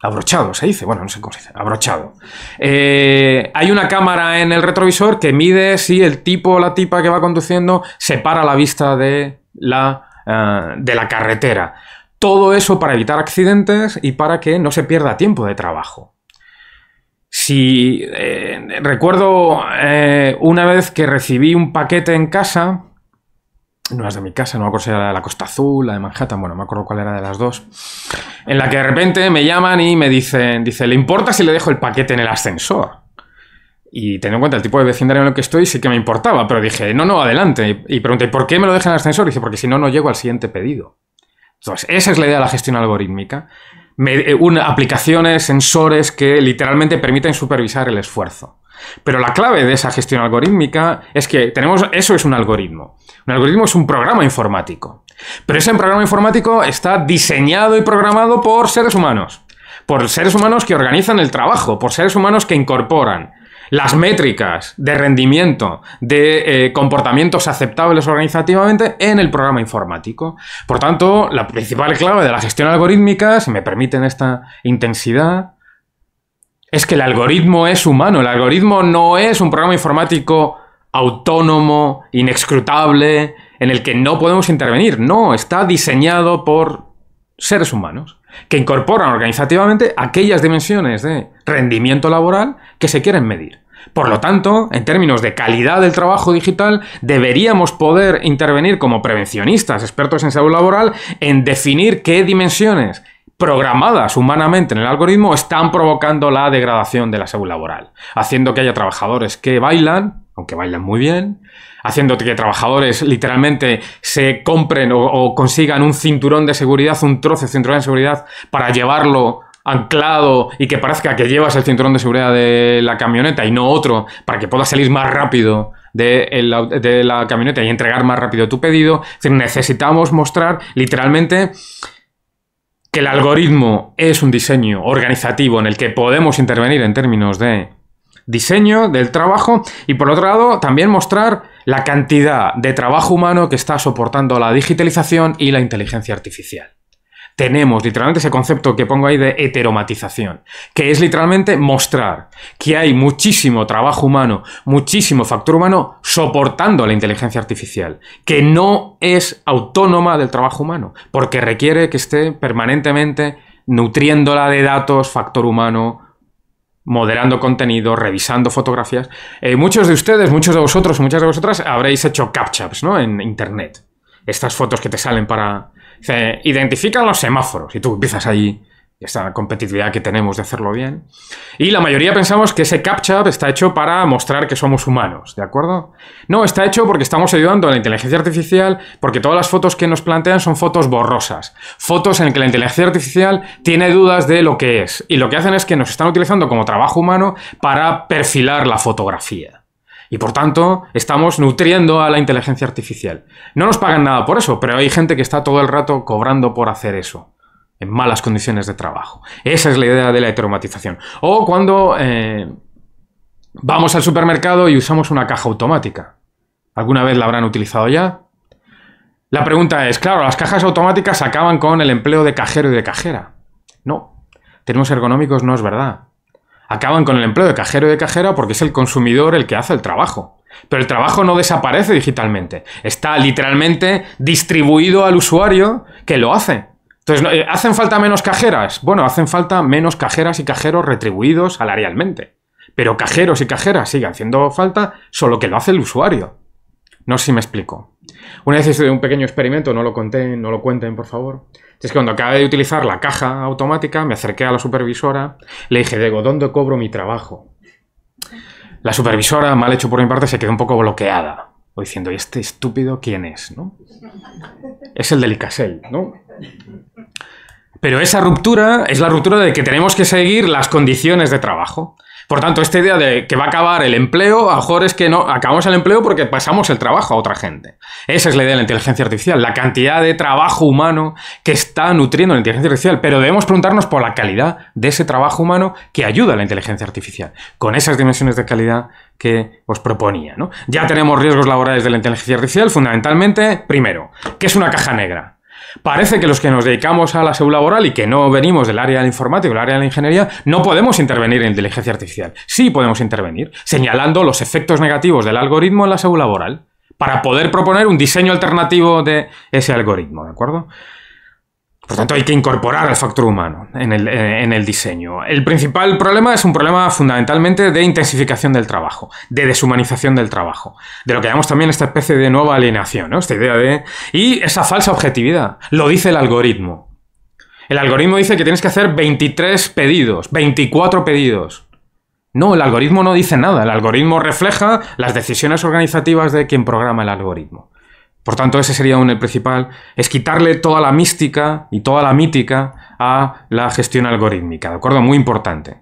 abrochado, se dice, bueno, no sé cómo se dice, abrochado. Hay una cámara en el retrovisor que mide si el tipo o la tipa que va conduciendo separa la vista de la carretera. Todo eso para evitar accidentes y para que no se pierda tiempo de trabajo. Recuerdo una vez que recibí un paquete en casa. No es de mi casa, no me acuerdo si era la de la Costa Azul, la de Manhattan, bueno, no me acuerdo cuál era de las dos. En la que de repente me llaman y me dicen, ¿le importa si le dejo el paquete en el ascensor? Y teniendo en cuenta el tipo de vecindario en el que estoy, sí que me importaba, pero dije, no, adelante. Y pregunté, ¿por qué me lo dejan en el ascensor? Y dice, porque si no, no llego al siguiente pedido. Entonces, esa es la idea de la gestión algorítmica. Aplicaciones, sensores que literalmente permiten supervisar el esfuerzo. Pero la clave de esa gestión algorítmica es que eso es un algoritmo. Un algoritmo es un programa informático. Pero ese programa informático está diseñado y programado por seres humanos. Por seres humanos que organizan el trabajo, por seres humanos que incorporan las métricas de rendimiento, de comportamientos aceptables organizativamente en el programa informático. Por tanto, la principal clave de la gestión algorítmica, si me permiten esta intensidad, es que el algoritmo es humano. El algoritmo no es un programa informático autónomo, inescrutable, en el que no podemos intervenir. No, está diseñado por seres humanos que incorporan organizativamente aquellas dimensiones de rendimiento laboral que se quieren medir. Por lo tanto, en términos de calidad del trabajo digital, deberíamos poder intervenir como prevencionistas, expertos en salud laboral, en definir qué dimensiones programadas humanamente en el algoritmo están provocando la degradación de la salud laboral, haciendo que haya trabajadores que bailan, aunque bailan muy bien, haciendo que trabajadores literalmente se compren o consigan un cinturón de seguridad, un trozo de cinturón de seguridad para llevarlo anclado y que parezca que llevas el cinturón de seguridad de la camioneta y no otro, para que puedas salir más rápido de la camioneta y entregar más rápido tu pedido. Es decir, necesitamos mostrar literalmente que el algoritmo es un diseño organizativo en el que podemos intervenir en términos de diseño del trabajo y, por otro lado, también mostrar la cantidad de trabajo humano que está soportando la digitalización y la inteligencia artificial. Tenemos literalmente ese concepto que pongo ahí de heteromatización, que es literalmente mostrar que hay muchísimo trabajo humano, muchísimo factor humano soportando la inteligencia artificial, que no es autónoma del trabajo humano, porque requiere que esté permanentemente nutriéndola de datos, factor humano, moderando contenido, revisando fotografías. Muchos de ustedes, muchos de vosotros, muchas de vosotras habréis hecho captchas, ¿no? En internet. Estas fotos que te salen para... identifican los semáforos y tú empiezas ahí, esta competitividad que tenemos de hacerlo bien. Y la mayoría pensamos que ese captcha está hecho para mostrar que somos humanos, ¿de acuerdo? No, está hecho porque estamos ayudando a la inteligencia artificial, porque todas las fotos que nos plantean son fotos borrosas. Fotos en las que la inteligencia artificial tiene dudas de lo que es. Y lo que hacen es que nos están utilizando como trabajo humano para perfilar la fotografía. Y por tanto, estamos nutriendo a la inteligencia artificial. No nos pagan nada por eso, pero hay gente que está todo el rato cobrando por hacer eso, en malas condiciones de trabajo. Esa es la idea de la heteromatización. O cuando vamos al supermercado y usamos una caja automática. ¿Alguna vez la habrán utilizado ya? La pregunta es, claro, las cajas automáticas acaban con el empleo de cajero y de cajera. No, en términos ergonómicos no es verdad. Acaban con el empleo de cajero y de cajera porque es el consumidor el que hace el trabajo. Pero el trabajo no desaparece digitalmente. Está literalmente distribuido al usuario que lo hace. Entonces, ¿hacen falta menos cajeras? Bueno, hacen falta menos cajeras y cajeros retribuidos salarialmente. Pero cajeros y cajeras siguen haciendo falta, solo que lo hace el usuario. No sé si me explico. Una vez hice un pequeño experimento, no lo conté, no lo cuenten, por favor. Es que cuando acabé de utilizar la caja automática, me acerqué a la supervisora, le dije, digo, ¿dónde cobro mi trabajo? La supervisora, mal hecho por mi parte, se quedó un poco bloqueada, o diciendo, ¿y este estúpido quién es? ¿No? Es el del ICASEL, ¿no? Pero esa ruptura es la ruptura de que tenemos que seguir las condiciones de trabajo. Por tanto, esta idea de que va a acabar el empleo, a lo mejor es que no acabamos el empleo porque pasamos el trabajo a otra gente. Esa es la idea de la inteligencia artificial, la cantidad de trabajo humano que está nutriendo la inteligencia artificial, pero debemos preguntarnos por la calidad de ese trabajo humano que ayuda a la inteligencia artificial, con esas dimensiones de calidad que os proponía, ¿no? Ya tenemos riesgos laborales de la inteligencia artificial, fundamentalmente, primero, ¿qué es una caja negra? Parece que los que nos dedicamos a la salud laboral y que no venimos del área de la informática o del área de la ingeniería, no podemos intervenir en inteligencia artificial. Sí podemos intervenir, señalando los efectos negativos del algoritmo en la salud laboral, para poder proponer un diseño alternativo de ese algoritmo, ¿de acuerdo? Por tanto, hay que incorporar al factor humano en el diseño. El principal problema es un problema fundamentalmente de intensificación del trabajo, de deshumanización del trabajo, de lo que llamamos también esta especie de nueva alienación, ¿no? Esta idea de... Y esa falsa objetividad, lo dice el algoritmo. El algoritmo dice que tienes que hacer 23 pedidos, 24 pedidos. No, el algoritmo no dice nada, el algoritmo refleja las decisiones organizativas de quien programa el algoritmo. Por tanto, ese sería el principal, es quitarle toda la mística y toda la mítica a la gestión algorítmica, ¿de acuerdo? Muy importante.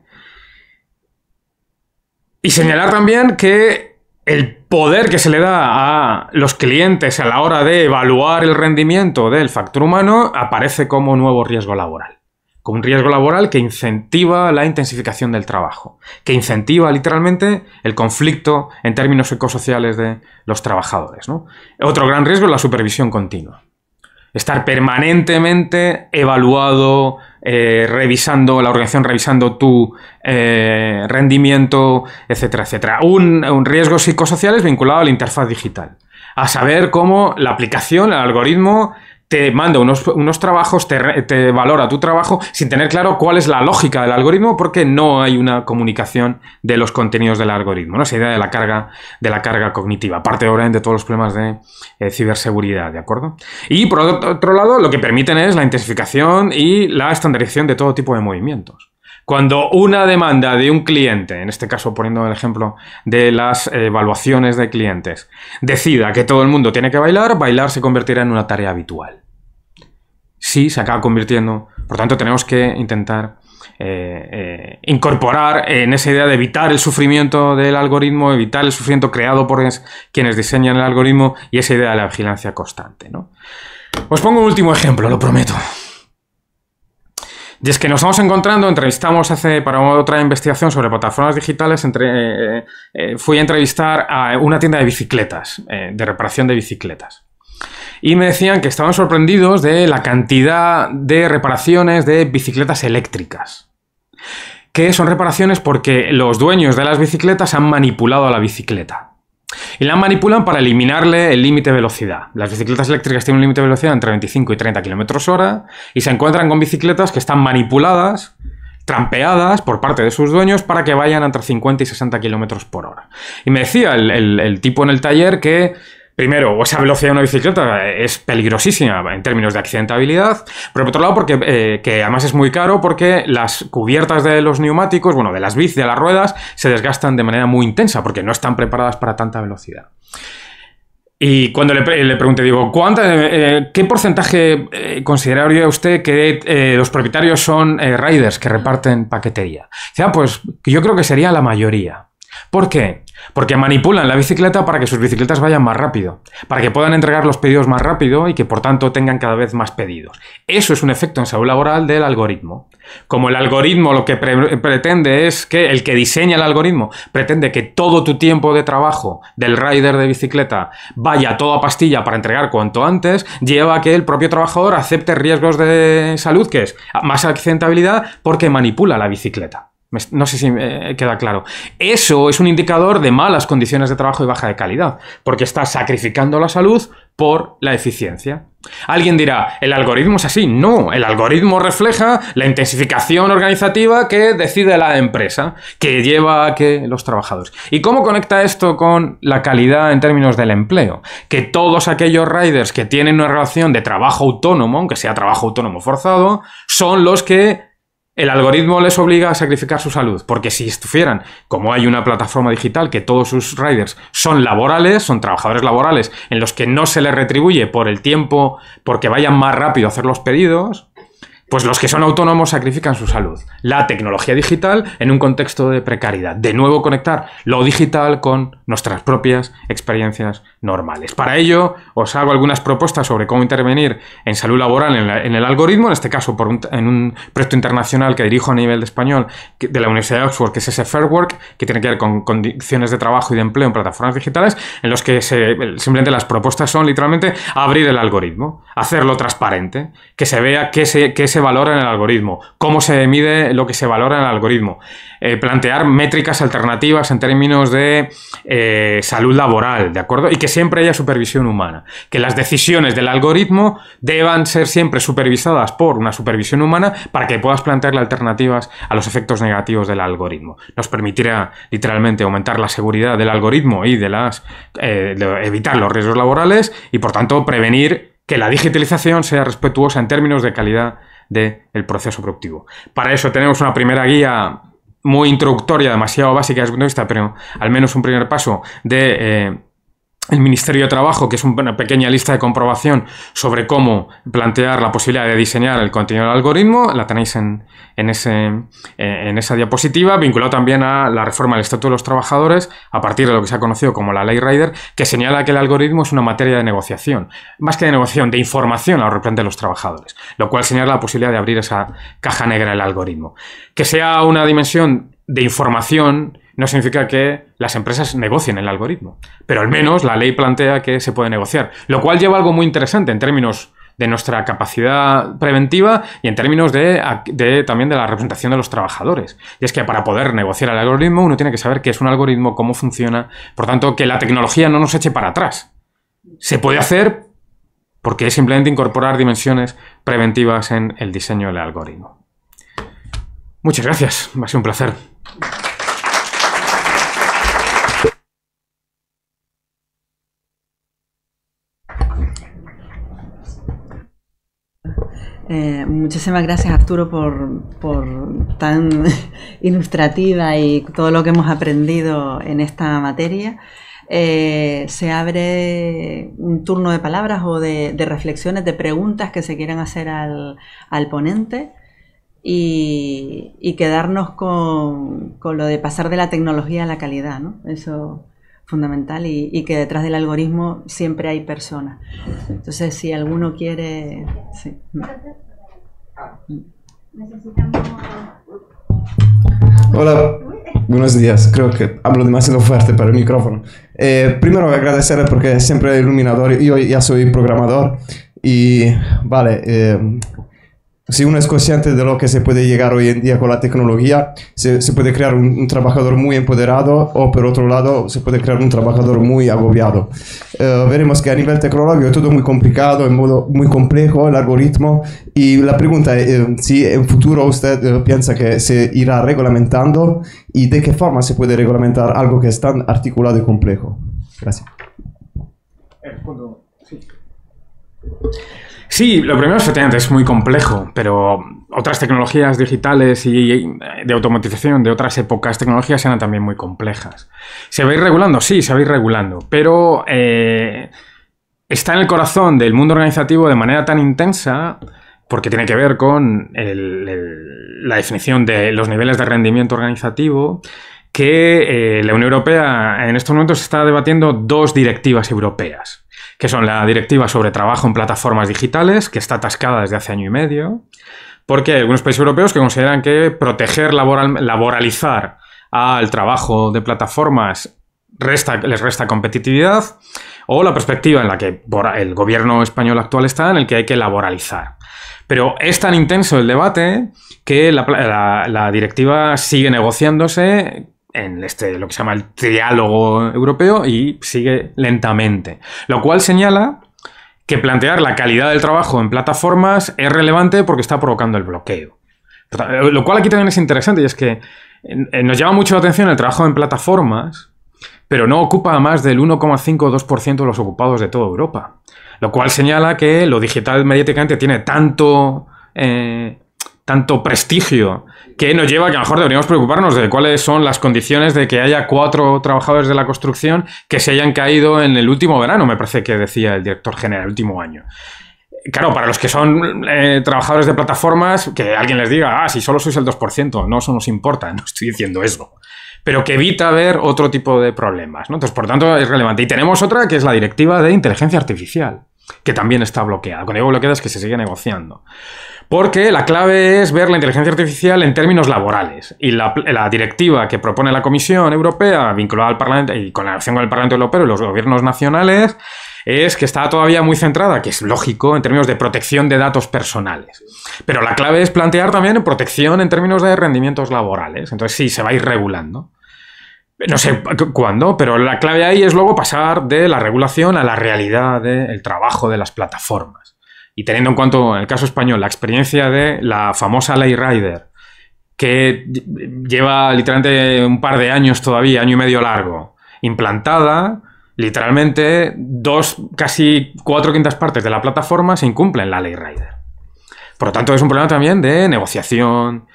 Y señalar también que el poder que se le da a los clientes a la hora de evaluar el rendimiento del factor humano aparece como nuevo riesgo laboral. Como un riesgo laboral que incentiva la intensificación del trabajo, que incentiva literalmente el conflicto en términos psicosociales de los trabajadores, ¿no? Otro gran riesgo es la supervisión continua. Estar permanentemente evaluado, revisando, la organización revisando tu rendimiento, etcétera, etcétera. Un riesgo psicosocial es vinculado a la interfaz digital. A saber cómo la aplicación, el algoritmo, te manda unos trabajos, te valora tu trabajo sin tener claro cuál es la lógica del algoritmo, porque no hay una comunicación de los contenidos del algoritmo, ¿no? Esa idea de la carga cognitiva, aparte obviamente de todos los problemas de ciberseguridad, ¿de acuerdo? Y por otro lado, lo que permiten es la intensificación y la estandarización de todo tipo de movimientos. Cuando una demanda de un cliente, en este caso poniendo el ejemplo de las evaluaciones de clientes, decida que todo el mundo tiene que bailar, bailar se convertirá en una tarea habitual. Sí, se acaba convirtiendo. Por tanto, tenemos que intentar incorporar en esa idea de evitar el sufrimiento del algoritmo, evitar el sufrimiento creado por quienes diseñan el algoritmo y esa idea de la vigilancia constante, ¿no? Os pongo un último ejemplo, lo prometo. Y es que nos estamos encontrando, entrevistamos para otra investigación sobre plataformas digitales, fui a entrevistar a una tienda de bicicletas, de reparación de bicicletas. Y me decían que estaban sorprendidos de la cantidad de reparaciones de bicicletas eléctricas. Que son reparaciones porque los dueños de las bicicletas han manipulado a la bicicleta. Y la manipulan para eliminarle el límite de velocidad. Las bicicletas eléctricas tienen un límite de velocidad entre 25 y 30 km/h y se encuentran con bicicletas que están manipuladas, trampeadas por parte de sus dueños para que vayan entre 50 y 60 km/h. Y me decía el tipo en el taller que, primero, esa velocidad de una bicicleta es peligrosísima en términos de accidentabilidad, pero por otro lado porque que además es muy caro porque las cubiertas de los neumáticos, bueno, de las bicis, de las ruedas, se desgastan de manera muy intensa porque no están preparadas para tanta velocidad. Y cuando le pregunté, digo, ¿qué porcentaje consideraría usted que los propietarios son riders que reparten paquetería? Dice, pues yo creo que sería la mayoría. ¿Por qué? Porque manipulan la bicicleta para que sus bicicletas vayan más rápido, para que puedan entregar los pedidos más rápido y que por tanto tengan cada vez más pedidos. Eso es un efecto en salud laboral del algoritmo. Como el algoritmo lo que pretende es que el que diseña el algoritmo pretende que todo tu tiempo de trabajo del rider de bicicleta vaya a toda pastilla para entregar cuanto antes, lleva a que el propio trabajador acepte riesgos de salud, que es más accidentabilidad, porque manipula la bicicleta. No sé si me queda claro. Eso es un indicador de malas condiciones de trabajo y baja de calidad, porque está sacrificando la salud por la eficiencia. Alguien dirá, ¿el algoritmo es así? No, el algoritmo refleja la intensificación organizativa que decide la empresa, que lleva a que los trabajadores. ¿Y cómo conecta esto con la calidad en términos del empleo? Que todos aquellos riders que tienen una relación de trabajo autónomo, aunque sea trabajo autónomo forzado, son los que el algoritmo les obliga a sacrificar su salud, porque si estuvieran, como hay una plataforma digital que todos sus riders son laborales, son trabajadores laborales en los que no se les retribuye por el tiempo, porque vayan más rápido a hacer los pedidos, pues los que son autónomos sacrifican su salud. La tecnología digital en un contexto de precariedad. De nuevo conectar lo digital con nuestras propias experiencias normales. Para ello os hago algunas propuestas sobre cómo intervenir en salud laboral en el algoritmo, en este caso en un proyecto internacional que dirijo a nivel de español de la Universidad de Oxford, que es ese Fair Work, que tiene que ver con condiciones de trabajo y de empleo en plataformas digitales, en los que simplemente las propuestas son literalmente abrir el algoritmo, hacerlo transparente, que se vea qué se valora en el algoritmo, cómo se mide lo que se valora en el algoritmo, plantear métricas alternativas en términos de salud laboral, ¿de acuerdo? Y que siempre haya supervisión humana, que las decisiones del algoritmo deban ser siempre supervisadas por una supervisión humana para que puedas plantearle alternativas a los efectos negativos del algoritmo. Nos permitirá literalmente aumentar la seguridad del algoritmo y de evitar los riesgos laborales y por tanto prevenir que la digitalización sea respetuosa en términos de calidad del proceso productivo. Para eso tenemos una primera guía muy introductoria, demasiado básica desde el punto de vista, pero al menos un primer paso de el Ministerio de Trabajo, que es una pequeña lista de comprobación sobre cómo plantear la posibilidad de diseñar el contenido del algoritmo. La tenéis en esa diapositiva, vinculado también a la reforma del Estatuto de los Trabajadores, a partir de lo que se ha conocido como la Ley Rider, que señala que el algoritmo es una materia de negociación, más que de negociación, de información a los representantes de los trabajadores, lo cual señala la posibilidad de abrir esa caja negra del algoritmo. Que sea una dimensión de información no significa que las empresas negocien el algoritmo, pero al menos la ley plantea que se puede negociar, lo cual lleva algo muy interesante en términos de nuestra capacidad preventiva y en términos también de la representación de los trabajadores. Y es que para poder negociar el algoritmo uno tiene que saber qué es un algoritmo, cómo funciona, por tanto que la tecnología no nos eche para atrás. Se puede hacer, porque es simplemente incorporar dimensiones preventivas en el diseño del algoritmo. Muchas gracias, ha sido un placer. Muchísimas gracias, Arturo, por tan ilustrativa y todo lo que hemos aprendido en esta materia. Se abre un turno de palabras o de reflexiones, de preguntas que se quieran hacer al ponente y quedarnos con lo de pasar de la tecnología a la calidad, ¿no? Eso fundamental y que detrás del algoritmo siempre hay personas. Entonces, si alguno quiere... Sí. Hola, buenos días. Creo que hablo demasiado fuerte para el micrófono. Primero agradecerle porque es siempre iluminador. Yo ya soy programador y vale... si uno es consciente de lo que se puede llegar hoy en día con la tecnología, se puede crear un trabajador muy empoderado o por otro lado se puede crear un trabajador muy agobiado. Veremos que a nivel tecnológico es todo muy complicado, en modo muy complejo el algoritmo y la pregunta es si en futuro usted piensa que se irá reglamentando y de qué forma se puede reglamentar algo que es tan articulado y complejo. Gracias. Sí, lo primero efectivamente es muy complejo, pero otras tecnologías digitales y de automatización de otras épocas tecnologías eran también muy complejas. ¿Se va a ir regulando? Sí, se va a ir regulando, pero está en el corazón del mundo organizativo de manera tan intensa porque tiene que ver con la definición de los niveles de rendimiento organizativo que la Unión Europea en estos momentos está debatiendo dos directivas europeas, que son la directiva sobre trabajo en plataformas digitales, que está atascada desde hace año y medio, porque hay algunos países europeos que consideran que proteger, laboralizar al trabajo de plataformas les resta competitividad, o la perspectiva en la que el gobierno español actual está, en el que hay que laboralizar. Pero es tan intenso el debate que la directiva sigue negociándose en lo que se llama el triálogo europeo y sigue lentamente. Lo cual señala que plantear la calidad del trabajo en plataformas es relevante porque está provocando el bloqueo. Lo cual aquí también es interesante y es que nos llama mucho la atención el trabajo en plataformas, pero no ocupa más del 1,5 o 2% de los ocupados de toda Europa. Lo cual señala que lo digital mediáticamente tiene tanto prestigio que nos lleva a que a lo mejor deberíamos preocuparnos de cuáles son las condiciones de que haya 4 trabajadores de la construcción que se hayan caído en el último verano, me parece que decía el director general, el último año. Claro, para los que son trabajadores de plataformas, que alguien les diga, si solo sois el 2%, no, eso nos importa, no estoy diciendo eso. Pero que evita ver otro tipo de problemas, ¿no? Entonces, por tanto, es relevante. Y tenemos otra que es la directiva de inteligencia artificial, que también está bloqueada. Cuando digo bloqueada es que se sigue negociando. Porque la clave es ver la inteligencia artificial en términos laborales. Y la directiva que propone la Comisión Europea, vinculada al Parlamento y con la relación con el Parlamento Europeo y los gobiernos nacionales, es que está todavía muy centrada, que es lógico, en términos de protección de datos personales. Pero la clave es plantear también protección en términos de rendimientos laborales. Entonces sí, se va a ir regulando. No sé cuándo, pero la clave ahí es luego pasar de la regulación a la realidad del trabajo de las plataformas. Y teniendo en cuenta, en el caso español, la experiencia de la famosa Ley Rider, que lleva literalmente un par de años todavía, año y medio largo, implantada, literalmente casi 4/5 partes de la plataforma se incumplen la Ley Rider. Por lo tanto, es un problema también de negociación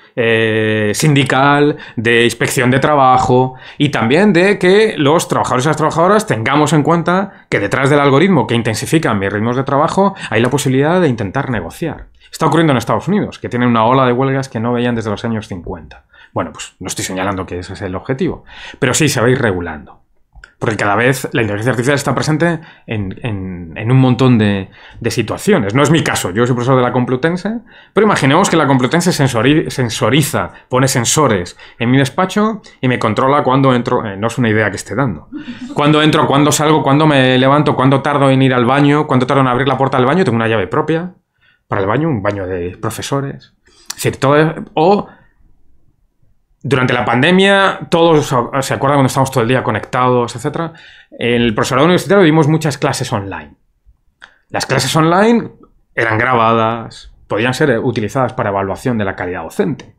sindical, de inspección de trabajo y también de que los trabajadores y las trabajadoras tengamos en cuenta que detrás del algoritmo que intensifica mis ritmos de trabajo hay la posibilidad de intentar negociar. Está ocurriendo en Estados Unidos, que tienen una ola de huelgas que no veían desde los años 50. Bueno, pues no estoy señalando que ese es el objetivo, pero sí se va a ir regulando. Porque cada vez la inteligencia artificial está presente en un montón de situaciones. No es mi caso, yo soy profesor de la Complutense, pero imaginemos que la Complutense sensoriza, pone sensores en mi despacho y me controla cuando entro. No es una idea que esté dando. Cuando entro, cuando salgo, cuando me levanto, cuando tardo en ir al baño, cuando tardo en abrir la puerta del baño. Tengo una llave propia para el baño, un baño de profesores. Es decir, todo... Durante la pandemia, todos se acuerdan cuando estábamos todo el día conectados, etc. En el profesorado universitario vimos muchas clases online. Las clases online eran grabadas, podían ser utilizadas para evaluación de la calidad docente.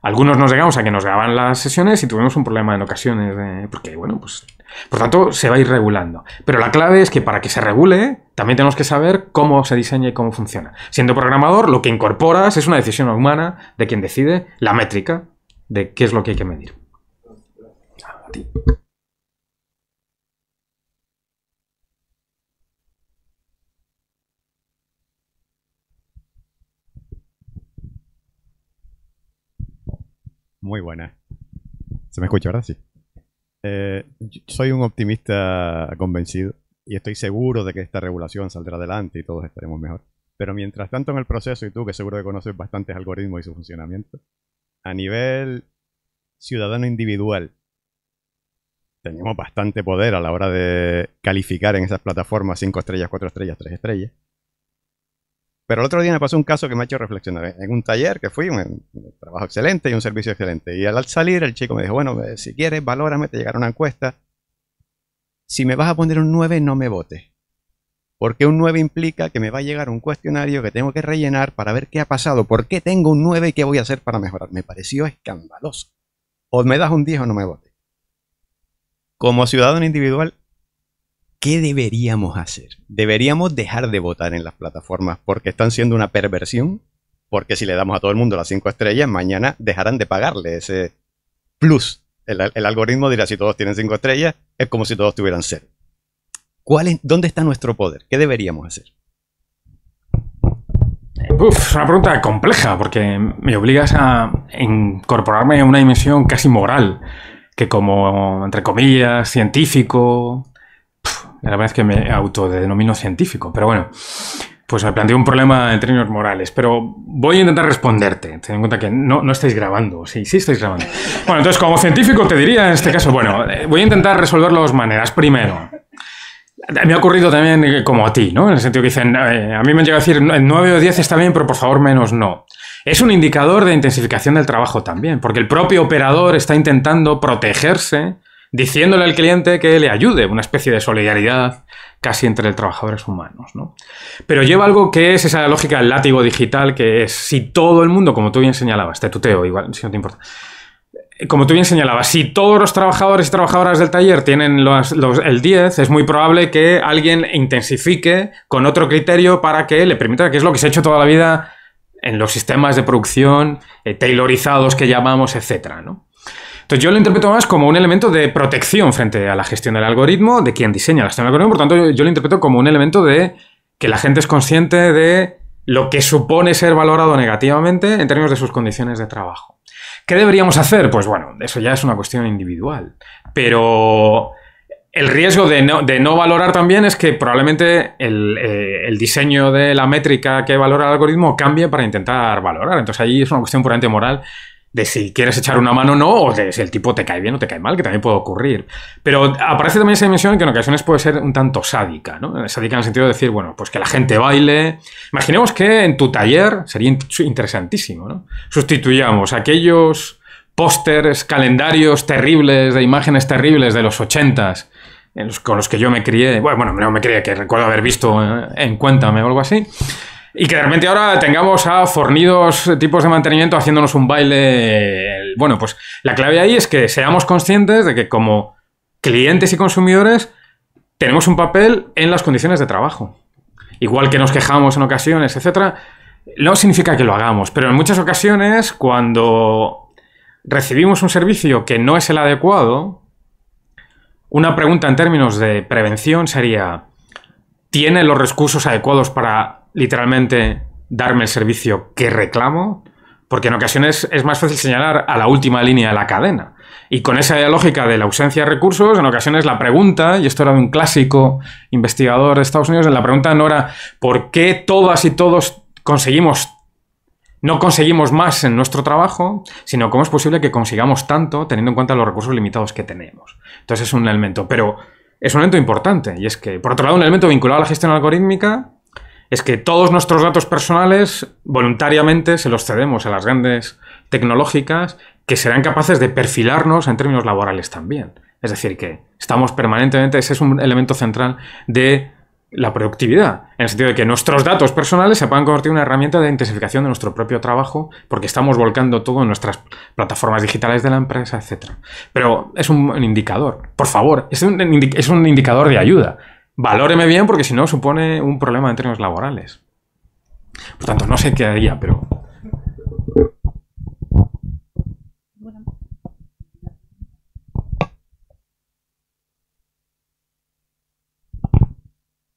Algunos nos llegamos a que nos grababan las sesiones y tuvimos un problema en ocasiones, porque, bueno, pues, por tanto, se va a ir regulando. Pero la clave es que para que se regule, también tenemos que saber cómo se diseña y cómo funciona. Siendo programador, lo que incorporas es una decisión humana de quien decide la métrica de qué es lo que hay que medir. A ti. Muy buena. ¿Se me escucha, verdad? Sí. Soy un optimista convencido y estoy seguro de que esta regulación saldrá adelante y todos estaremos mejor. Pero mientras tanto en el proceso, y tú que seguro que conoces bastantes algoritmos y su funcionamiento, a nivel ciudadano individual, tenemos bastante poder a la hora de calificar en esas plataformas 5 estrellas, 4 estrellas, 3 estrellas. Pero el otro día me pasó un caso que me ha hecho reflexionar. En un taller que fui, un trabajo excelente y un servicio excelente. Y al salir el chico me dijo, bueno, si quieres, valórame, te llegará una encuesta. Si me vas a poner un 9, no me votes. Porque un 9 implica que me va a llegar un cuestionario que tengo que rellenar para ver qué ha pasado, por qué tengo un 9 y qué voy a hacer para mejorar. Me pareció escandaloso. O me das un 10 o no me votes. Como ciudadano individual, ¿qué deberíamos hacer? ¿Deberíamos dejar de votar en las plataformas porque están siendo una perversión? Porque si le damos a todo el mundo las 5 estrellas, mañana dejarán de pagarle ese plus. El algoritmo dirá, si todos tienen 5 estrellas, es como si todos tuvieran 0. ¿Dónde está nuestro poder? ¿Qué deberíamos hacer? Es una pregunta compleja porque me obligas a incorporarme a una dimensión casi moral, que como, entre comillas, científico... La verdad es que me autodenomino científico, pero bueno, pues me planteo un problema en términos morales, pero voy a intentar responderte. Ten en cuenta que no estáis grabando, sí estáis grabando. Bueno, entonces como científico te diría en este caso, bueno, voy a intentar resolverlo de dos maneras. Primero, me ha ocurrido también como a ti, ¿no? En el sentido que dicen, a mí me han llegado a decir 9 o 10 está bien, pero por favor menos no. Es un indicador de intensificación del trabajo también, porque el propio operador está intentando protegerse diciéndole al cliente que le ayude, una especie de solidaridad casi entre trabajadores humanos, ¿no? Pero lleva algo que es esa lógica del látigo digital, que es si todo el mundo, como tú bien señalabas, te tuteo igual, si no te importa, como tú bien señalabas, si todos los trabajadores y trabajadoras del taller tienen el 10, es muy probable que alguien intensifique con otro criterio para que le permita, que es lo que se ha hecho toda la vida en los sistemas de producción, tailorizados que llamamos, etcétera, ¿no? Entonces yo lo interpreto más como un elemento de protección frente a la gestión del algoritmo, de quien diseña la gestión del algoritmo. Por tanto, yo lo interpreto como un elemento de que la gente es consciente de lo que supone ser valorado negativamente en términos de sus condiciones de trabajo. ¿Qué deberíamos hacer? Pues bueno, eso ya es una cuestión individual. Pero el riesgo de no valorar también es que probablemente el diseño de la métrica que valora el algoritmo cambie para intentar valorar. Entonces ahí es una cuestión puramente moral de si quieres echar una mano o no, o de si el tipo te cae bien o te cae mal, que también puede ocurrir. Pero aparece también esa dimensión que en ocasiones puede ser un tanto sádica, ¿no? Sádica en el sentido de decir, bueno, pues que la gente baile. Imaginemos que en tu taller sería interesantísimo, ¿no? Sustituyamos aquellos pósters, calendarios terribles, de imágenes terribles de los 80s, con los que yo me crié. Bueno, no me crié, que recuerdo haber visto en Cuéntame o algo así. Y que de repente ahora tengamos a fornidos tipos de mantenimiento haciéndonos un baile. Bueno, pues la clave ahí es que seamos conscientes de que como clientes y consumidores tenemos un papel en las condiciones de trabajo. Igual que nos quejamos en ocasiones, etcétera, no significa que lo hagamos, pero en muchas ocasiones cuando recibimos un servicio que no es el adecuado, una pregunta en términos de prevención sería: ¿tiene los recursos adecuados para literalmente darme el servicio que reclamo? Porque en ocasiones es más fácil señalar a la última línea de la cadena. Y con esa lógica de la ausencia de recursos, en ocasiones la pregunta, y esto era de un clásico investigador de Estados Unidos, la pregunta no era ¿por qué todas y todos no conseguimos más en nuestro trabajo? Sino ¿cómo es posible que consigamos tanto teniendo en cuenta los recursos limitados que tenemos? Entonces es un elemento, pero es un elemento importante. Y es que, por otro lado, un elemento vinculado a la gestión algorítmica es que todos nuestros datos personales voluntariamente se los cedemos a las grandes tecnológicas que serán capaces de perfilarnos en términos laborales también. Es decir, que estamos permanentemente, ese es un elemento central de la productividad, en el sentido de que nuestros datos personales se puedan convertir en una herramienta de intensificación de nuestro propio trabajo, porque estamos volcando todo en nuestras plataformas digitales de la empresa, etc. Pero es un indicador. Por favor, es un indicador de ayuda. Valóreme bien, porque si no supone un problema en términos laborales. Por tanto, no sé qué haría, pero...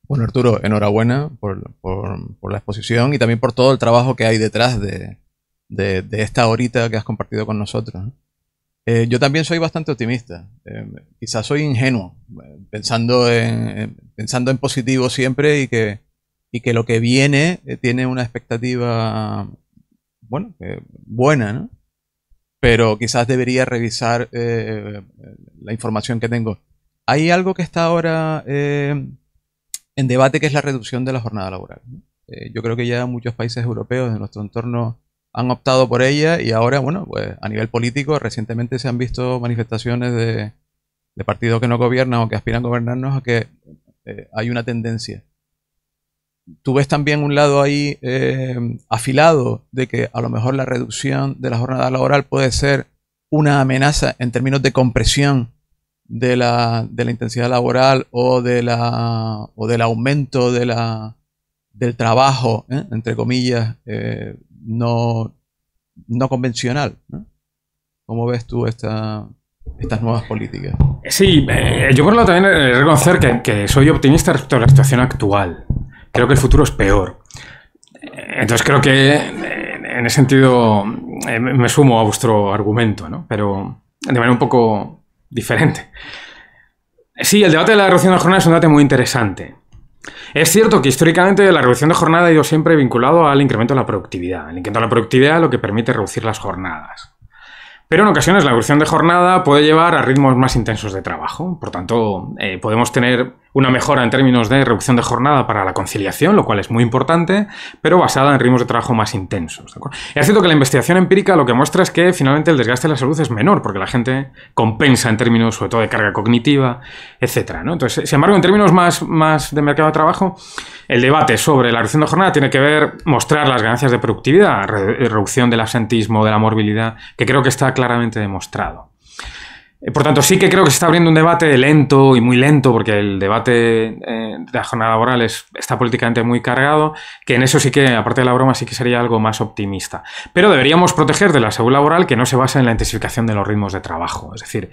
Bueno, Arturo, enhorabuena por la exposición y también por todo el trabajo que hay detrás de esta horita que has compartido con nosotros, ¿no? Yo también soy bastante optimista. Quizás soy ingenuo, pensando en positivo siempre y que lo que viene tiene una expectativa, bueno, buena, ¿no? Pero quizás debería revisar la información que tengo. Hay algo que está ahora en debate, que es la reducción de la jornada laboral, ¿no? Yo creo que ya muchos países europeos de nuestro entorno han optado por ella y ahora, bueno, pues a nivel político recientemente se han visto manifestaciones de partidos que no gobiernan o que aspiran a gobernarnos a que hay una tendencia. ¿Tú ves también un lado ahí afilado de que a lo mejor la reducción de la jornada laboral puede ser una amenaza en términos de compresión de la intensidad laboral o del aumento del trabajo, entre comillas, no convencional, ¿no? ¿Cómo ves tú estas nuevas políticas? Sí, yo por lo tanto también he de reconocer que soy optimista respecto a la situación actual. Creo que el futuro es peor. Entonces creo que en ese sentido me sumo a vuestro argumento, ¿no? Pero de manera un poco diferente. Sí, el debate de la reducción de jornada es un debate muy interesante. Es cierto que históricamente la reducción de jornada ha ido siempre vinculado al incremento de la productividad. El incremento de la productividad es lo que permite reducir las jornadas. Pero en ocasiones la reducción de jornada puede llevar a ritmos más intensos de trabajo. Por tanto, podemos tener una mejora en términos de reducción de jornada para la conciliación, lo cual es muy importante, pero basada en ritmos de trabajo más intensos, ¿de acuerdo? Es cierto que la investigación empírica lo que muestra es que finalmente el desgaste de la salud es menor, porque la gente compensa en términos sobre todo de carga cognitiva, etcétera, ¿no? Entonces, sin embargo, en términos más de mercado de trabajo, el debate sobre la reducción de jornada tiene que ver mostrar las ganancias de productividad, reducción del absentismo, de la morbilidad, que creo que está claramente demostrado. Por tanto, sí que creo que se está abriendo un debate lento y muy lento, porque el debate de la jornada laboral está políticamente muy cargado, que en eso sí que, aparte de la broma, sí que sería algo más optimista. Pero deberíamos proteger de la salud laboral que no se basa en la intensificación de los ritmos de trabajo. Es decir,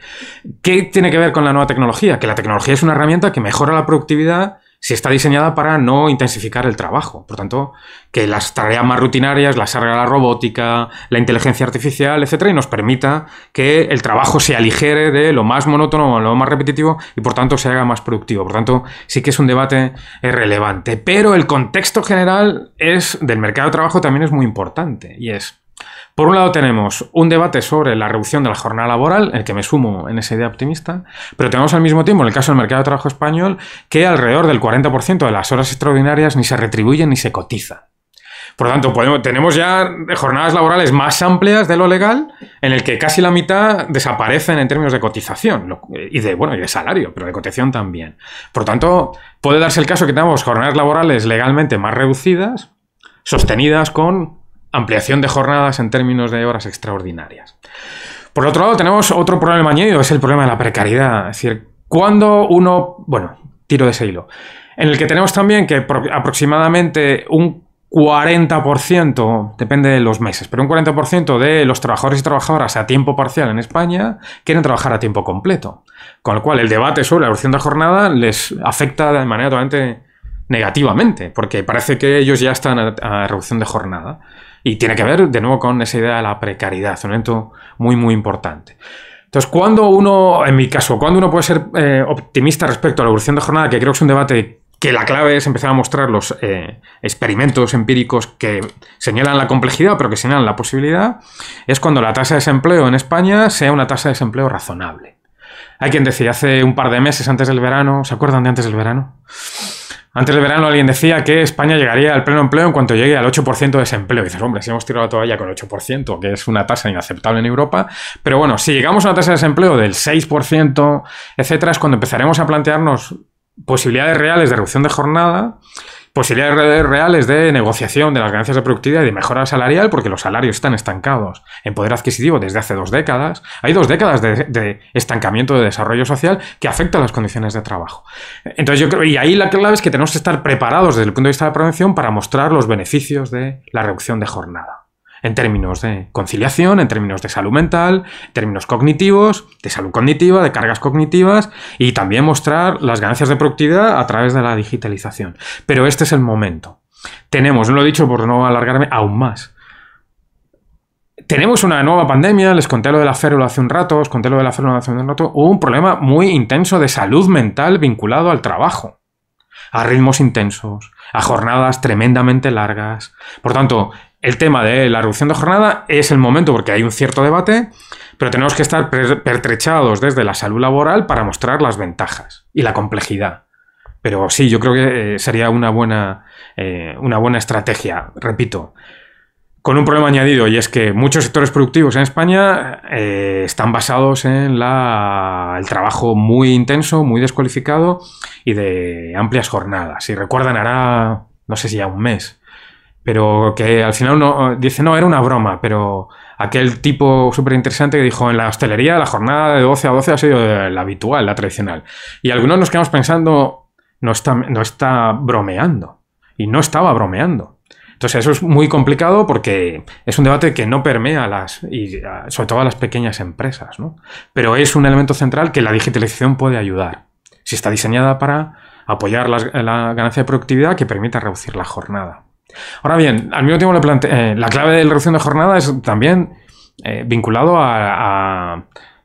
¿qué tiene que ver con la nueva tecnología? Que la tecnología es una herramienta que mejora la productividad si está diseñada para no intensificar el trabajo. Por tanto, que las tareas más rutinarias las haga la robótica, la inteligencia artificial, etcétera, y nos permita que el trabajo se aligere de lo más monótono o lo más repetitivo y, por tanto, se haga más productivo. Por tanto, sí que es un debate relevante. Pero el contexto general del mercado de trabajo también es muy importante. Y es, por un lado tenemos un debate sobre la reducción de la jornada laboral, en el que me sumo en esa idea optimista, pero tenemos al mismo tiempo, en el caso del mercado de trabajo español, que alrededor del 40% de las horas extraordinarias ni se retribuyen ni se cotizan. Por lo tanto, tenemos ya jornadas laborales más amplias de lo legal, en el que casi la mitad desaparecen en términos de cotización y de salario, pero de cotización también. Por lo tanto, puede darse el caso que tengamos jornadas laborales legalmente más reducidas, sostenidas con ampliación de jornadas en términos de horas extraordinarias. Por otro lado, tenemos otro problema añadido, es el problema de la precariedad. Es decir, cuando tiro de ese hilo, en el que tenemos también que aproximadamente un 40%, depende de los meses, pero un 40% de los trabajadores y trabajadoras a tiempo parcial en España quieren trabajar a tiempo completo. Con lo cual, el debate sobre la reducción de jornada les afecta de manera totalmente negativamente, porque parece que ellos ya están a reducción de jornada. Y tiene que ver, de nuevo, con esa idea de la precariedad, un elemento muy, muy importante. Entonces, en mi caso, cuando uno puede ser optimista respecto a la reducción de jornada, que creo que es un debate que la clave es empezar a mostrar los experimentos empíricos que señalan la complejidad, pero que señalan la posibilidad, es cuando la tasa de desempleo en España sea una tasa de desempleo razonable. Hay quien decía, hace un par de meses antes del verano, ¿se acuerdan de antes del verano? Antes del verano alguien decía que España llegaría al pleno empleo en cuanto llegue al 8% de desempleo. Y dices, hombre, si hemos tirado la toalla con el 8%, que es una tasa inaceptable en Europa. Pero bueno, si llegamos a una tasa de desempleo del 6%, etcétera, es cuando empezaremos a plantearnos posibilidades reales de reducción de jornada, posibilidades reales de negociación de las ganancias de productividad y de mejora salarial, porque los salarios están estancados en poder adquisitivo desde hace 2 décadas. Hay 2 décadas de estancamiento de desarrollo social que afecta a las condiciones de trabajo. Entonces yo creo, y ahí la clave es que tenemos que estar preparados desde el punto de vista de la prevención para mostrar los beneficios de la reducción de jornada. En términos de conciliación, en términos de salud mental, en términos cognitivos, de salud cognitiva, de cargas cognitivas, y también mostrar las ganancias de productividad a través de la digitalización. Pero este es el momento. Tenemos, no lo he dicho por no alargarme aún más, tenemos una nueva pandemia, les conté lo de la férula hace un rato, hubo un problema muy intenso de salud mental vinculado al trabajo, a ritmos intensos, a jornadas tremendamente largas. Por tanto, el tema de la reducción de jornada es el momento porque hay un cierto debate, pero tenemos que estar pertrechados desde la salud laboral para mostrar las ventajas y la complejidad. Pero sí, yo creo que sería una buena estrategia, repito, con un problema añadido, y es que muchos sectores productivos en España están basados en el trabajo muy intenso, muy descualificado y de amplias jornadas. Si recuerdan, hará, no sé si ya un mes, pero que al final uno dice, no, era una broma, pero aquel tipo súper interesante que dijo, en la hostelería la jornada de 12 a 12 ha sido la habitual, la tradicional. Y algunos nos quedamos pensando, no está bromeando. Y no estaba bromeando. Entonces eso es muy complicado porque es un debate que no permea sobre todo a las pequeñas empresas, ¿no? Pero es un elemento central que la digitalización puede ayudar. Si está diseñada para apoyar la ganancia de productividad que permita reducir la jornada. Ahora bien, al mismo tiempo la clave de la reducción de jornada es también vinculado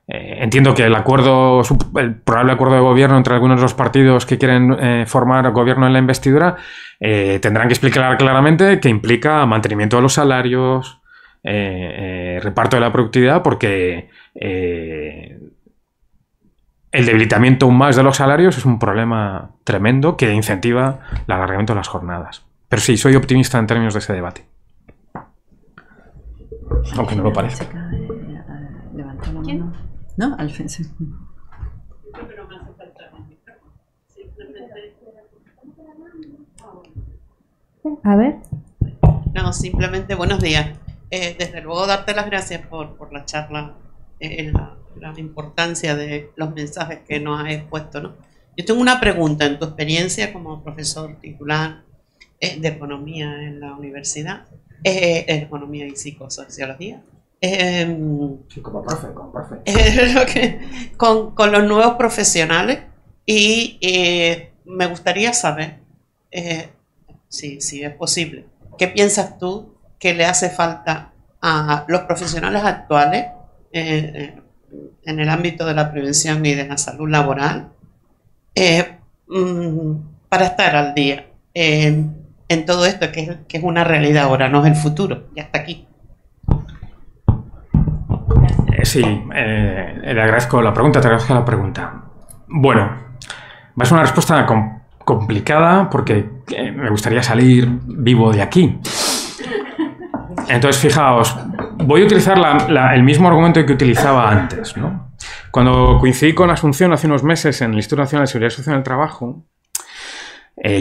entiendo que el probable acuerdo de gobierno entre algunos de los partidos que quieren formar gobierno en la investidura tendrán que explicar claramente que implica mantenimiento de los salarios, reparto de la productividad, porque el debilitamiento aún más de los salarios es un problema tremendo que incentiva el alargamiento de las jornadas. Pero sí, soy optimista en términos de ese debate. Aunque no lo parezca. ¿Quién? No, Alfred, sí. A ver. No, simplemente buenos días. Desde luego darte las gracias por la charla, la importancia de los mensajes que nos has expuesto, ¿no? Yo tengo una pregunta. En tu experiencia como profesor titular de economía en la universidad, economía y psicosociología, sí, como profe. Con los nuevos profesionales, y me gustaría saber, si es posible, ¿qué piensas tú que le hace falta a los profesionales actuales en el ámbito de la prevención y de la salud laboral para estar al día en todo esto que es una realidad ahora, no es el futuro, ya está aquí? Sí, le agradezco la pregunta, Bueno, va a ser una respuesta complicada porque me gustaría salir vivo de aquí. Entonces, fijaos, voy a utilizar el mismo argumento que utilizaba antes, ¿no? Cuando coincidí con Asunción hace unos meses en el Instituto Nacional de Seguridad Social del Trabajo,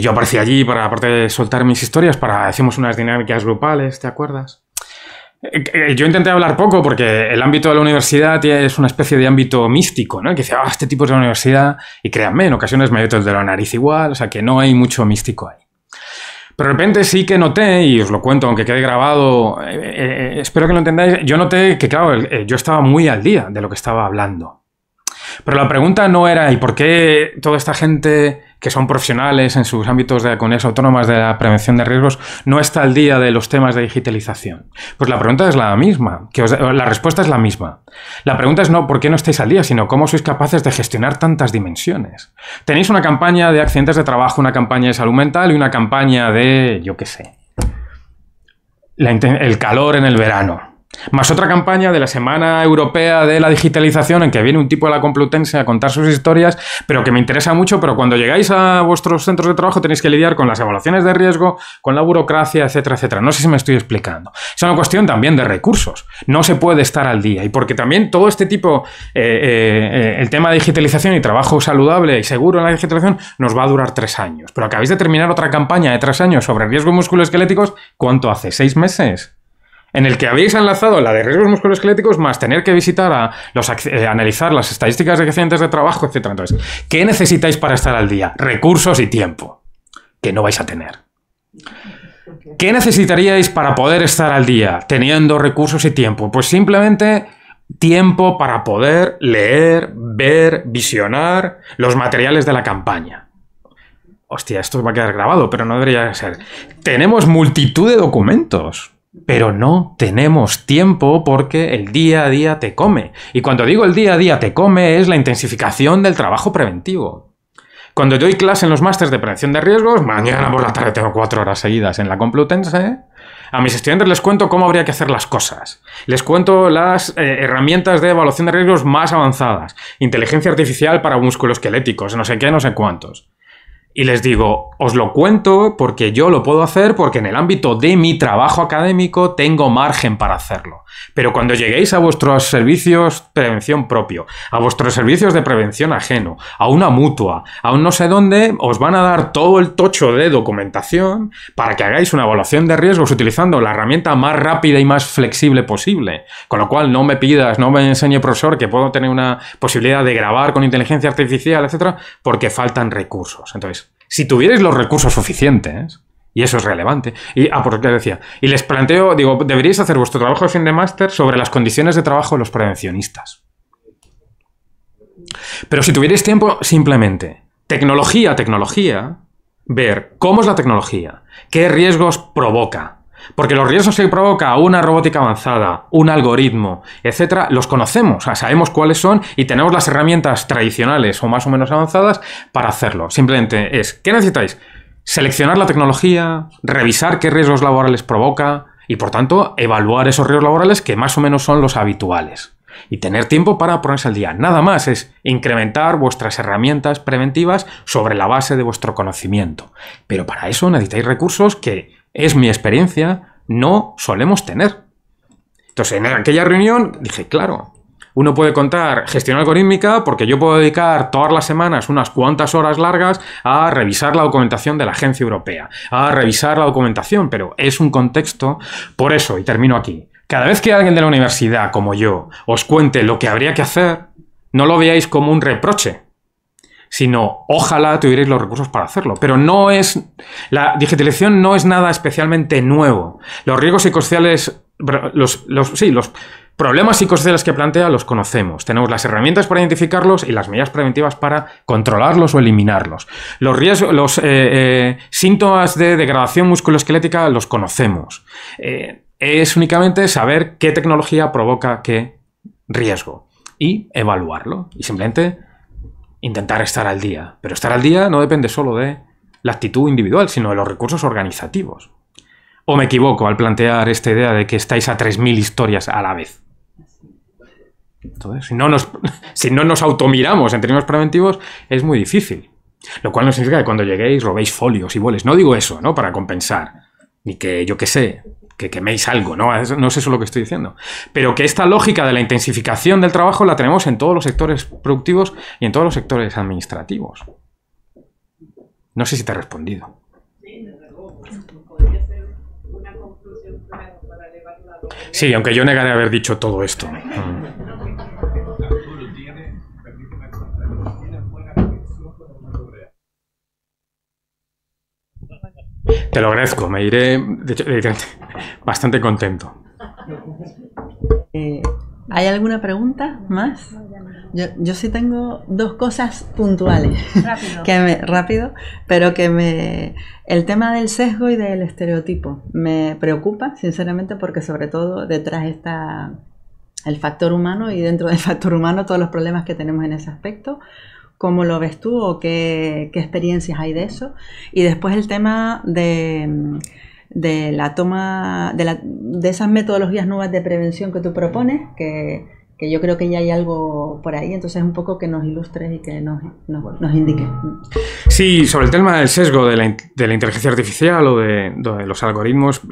yo aparecí allí para, aparte de soltar mis historias, hacíamos unas dinámicas grupales, ¿te acuerdas? Yo intenté hablar poco porque el ámbito de la universidad es una especie de ámbito místico, ¿no? Que dice, este tipo es de la universidad, y créanme, en ocasiones me meto el de la nariz igual, o sea que no hay mucho místico ahí. Pero de repente sí que noté, y os lo cuento, aunque quede grabado, espero que lo entendáis, yo noté que, claro, yo estaba muy al día de lo que estaba hablando. Pero la pregunta no era, ¿y por qué toda esta gente que son profesionales en sus ámbitos de comunidades autónomas de la prevención de riesgos no está al día de los temas de digitalización? Pues la pregunta es la misma, la respuesta es la misma. La pregunta es no por qué no estáis al día, sino cómo sois capaces de gestionar tantas dimensiones. Tenéis una campaña de accidentes de trabajo, una campaña de salud mental y una campaña de, yo qué sé, el calor en el verano. Más otra campaña de la Semana Europea de la Digitalización en que viene un tipo de la Complutense a contar sus historias, pero que me interesa mucho, pero cuando llegáis a vuestros centros de trabajo tenéis que lidiar con las evaluaciones de riesgo, con la burocracia, etcétera, etcétera. No sé si me estoy explicando. Es una cuestión también de recursos. No se puede estar al día. Y porque también todo este tipo, el tema de digitalización y trabajo saludable y seguro en la digitalización nos va a durar 3 años. Pero acabáis de terminar otra campaña de 3 años sobre riesgos musculoesqueléticos, ¿cuánto hace? ¿6 meses? En el que habéis enlazado la de riesgos musculoesqueléticos más tener que visitar analizar las estadísticas de accidentes de trabajo, etc. Entonces, ¿qué necesitáis para estar al día? Recursos y tiempo, que no vais a tener. ¿Qué necesitaríais para poder estar al día teniendo recursos y tiempo? Pues simplemente tiempo para poder leer, ver, visionar los materiales de la campaña. Hostia, esto va a quedar grabado, pero no debería ser. Tenemos multitud de documentos, pero no tenemos tiempo porque el día a día te come. Y cuando digo el día a día te come es la intensificación del trabajo preventivo. Cuando doy clase en los másteres de prevención de riesgos, mañana por la tarde tengo 4 horas seguidas en la Complutense, a mis estudiantes les cuento cómo habría que hacer las cosas. Les cuento las herramientas de evaluación de riesgos más avanzadas. Inteligencia artificial para musculoesqueléticos, no sé qué, no sé cuántos. Y les digo, os lo cuento porque yo lo puedo hacer porque en el ámbito de mi trabajo académico tengo margen para hacerlo. Pero cuando lleguéis a vuestros servicios de prevención propio, a vuestros servicios de prevención ajeno, a una mutua, a un no sé dónde, os van a dar todo el tocho de documentación para que hagáis una evaluación de riesgos utilizando la herramienta más rápida y más flexible posible. Con lo cual no me pidas, no me enseñe, profesor, que puedo tener una posibilidad de grabar con inteligencia artificial, etcétera, porque faltan recursos. Entonces, si tuvierais los recursos suficientes, y eso es relevante, por qué decía, y les planteo, digo, deberíais hacer vuestro trabajo de fin de máster sobre las condiciones de trabajo de los prevencionistas. Pero si tuvierais tiempo, simplemente, tecnología, ver cómo es la tecnología, qué riesgos provoca. Porque los riesgos que provoca una robótica avanzada, un algoritmo, etcétera, los conocemos, o sea, sabemos cuáles son y tenemos las herramientas tradicionales o más o menos avanzadas para hacerlo. Simplemente es, ¿qué necesitáis? Seleccionar la tecnología, revisar qué riesgos laborales provoca y, por tanto, evaluar esos riesgos laborales que más o menos son los habituales. Y tener tiempo para ponerse al día. Nada más es incrementar vuestras herramientas preventivas sobre la base de vuestro conocimiento. Pero para eso necesitáis recursos que, es mi experiencia, no solemos tener. Entonces, en aquella reunión dije, claro, uno puede contar gestión algorítmica porque yo puedo dedicar todas las semanas unas cuantas horas largas a revisar la documentación de la Agencia Europea, a revisar la documentación, pero es un contexto. Por eso, y termino aquí, cada vez que alguien de la universidad, como yo, os cuente lo que habría que hacer, no lo veáis como un reproche, sino ojalá tuvierais los recursos para hacerlo. Pero no es... La digitalización no es nada especialmente nuevo. Los riesgos psicosociales... Los problemas psicosociales que plantea los conocemos. Tenemos las herramientas para identificarlos y las medidas preventivas para controlarlos o eliminarlos. Los síntomas de degradación musculoesquelética los conocemos. Es únicamente saber qué tecnología provoca qué riesgo y evaluarlo. Y simplemente intentar estar al día. Pero estar al día no depende solo de la actitud individual, sino de los recursos organizativos. ¿O me equivoco al plantear esta idea de que estáis a 3.000 historias a la vez? Entonces, si no nos automiramos en términos preventivos, es muy difícil. Lo cual no significa que cuando lleguéis robéis folios y boles. No digo eso, ¿no? Para compensar. Ni que, yo qué sé, que queméis algo, ¿no? No es eso lo que estoy diciendo. Pero que esta lógica de la intensificación del trabajo la tenemos en todos los sectores productivos y en todos los sectores administrativos. No sé si te he respondido. Sí, aunque yo negaré haber dicho todo esto. Te lo agradezco, me iré bastante contento. ¿Hay alguna pregunta más? Yo sí tengo 2 cosas puntuales. Rápido, pero el tema del sesgo y del estereotipo me preocupa, sinceramente, porque sobre todo detrás está el factor humano y dentro del factor humano todos los problemas que tenemos en ese aspecto. ¿Cómo lo ves tú o qué experiencias hay de eso? Y después el tema de la toma, de esas metodologías nuevas de prevención que tú propones, que yo creo que ya hay algo por ahí, entonces un poco que nos ilustres y que nos indiques. Sí, sobre el tema del sesgo de la inteligencia artificial o de los algoritmos,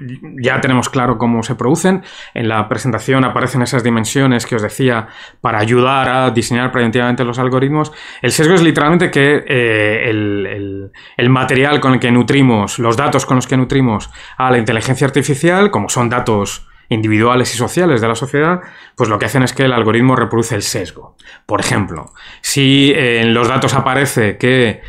ya tenemos claro cómo se producen. En la presentación aparecen esas dimensiones que os decía para ayudar a diseñar preventivamente los algoritmos. El sesgo es literalmente que el material con el que nutrimos, los datos con los que nutrimos a la inteligencia artificial, como son datos individuales y sociales de la sociedad, pues lo que hacen es que el algoritmo reproduce el sesgo. Por ejemplo, si en los datos aparece que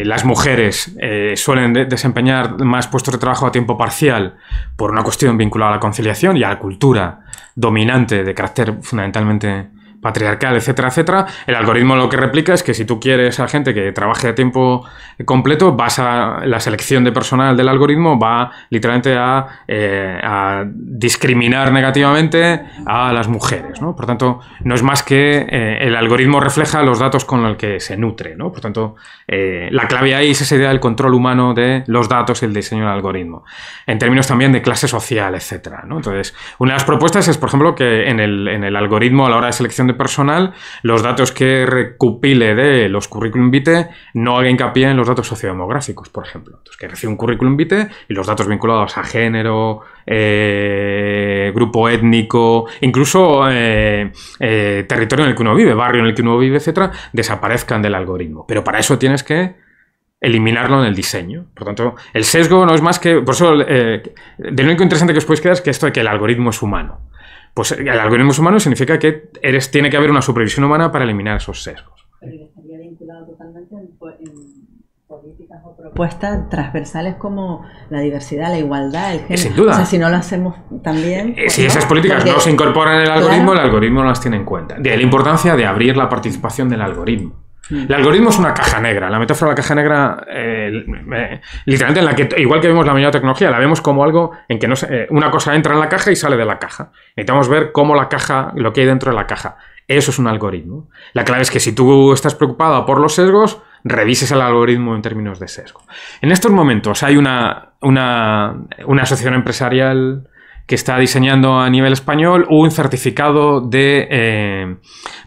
las mujeres suelen desempeñar más puestos de trabajo a tiempo parcial por una cuestión vinculada a la conciliación y a la cultura dominante de carácter fundamentalmente patriarcal, etcétera, etcétera, el algoritmo lo que replica es que si tú quieres a gente que trabaje a tiempo completo, la selección de personal del algoritmo va literalmente a discriminar negativamente a las mujeres, ¿no? Por tanto, no es más que el algoritmo refleja los datos con los que se nutre, ¿no? Por tanto, la clave ahí es esa idea del control humano de los datos y el diseño del algoritmo, en términos también de clase social, etcétera, ¿no? Entonces, una de las propuestas es, por ejemplo, que en el algoritmo a la hora de selección de personal, los datos que recopile de los currículum vitae no haga hincapié en los datos sociodemográficos, por ejemplo. Entonces, que recibe un currículum vitae y los datos vinculados a género, grupo étnico, incluso territorio en el que uno vive, barrio en el que uno vive, etcétera, desaparezcan del algoritmo. Pero para eso tienes que eliminarlo en el diseño. Por tanto, el sesgo no es más que... Por eso, de lo único interesante que os podéis quedar es que esto de que el algoritmo es humano. Pues el algoritmo es humano significa que tiene que haber una supervisión humana para eliminar esos sesgos. Pero estaría vinculado totalmente en políticas o propuestas transversales como la diversidad, la igualdad, el género. Sin duda. O sea, si no lo hacemos también... Pues si esas políticas no se incorporan en el algoritmo, claro, el algoritmo no las tiene en cuenta. De ahí la importancia de abrir la participación del algoritmo. El algoritmo es una caja negra. La metáfora de la caja negra, literalmente, en la que, igual que vemos la mayoría de tecnología, la vemos como algo en que una cosa entra en la caja y sale de la caja. Necesitamos ver cómo la caja, lo que hay dentro de la caja. Eso es un algoritmo. La clave es que si tú estás preocupado por los sesgos, revises el algoritmo en términos de sesgo. En estos momentos hay una asociación empresarial que está diseñando a nivel español un certificado de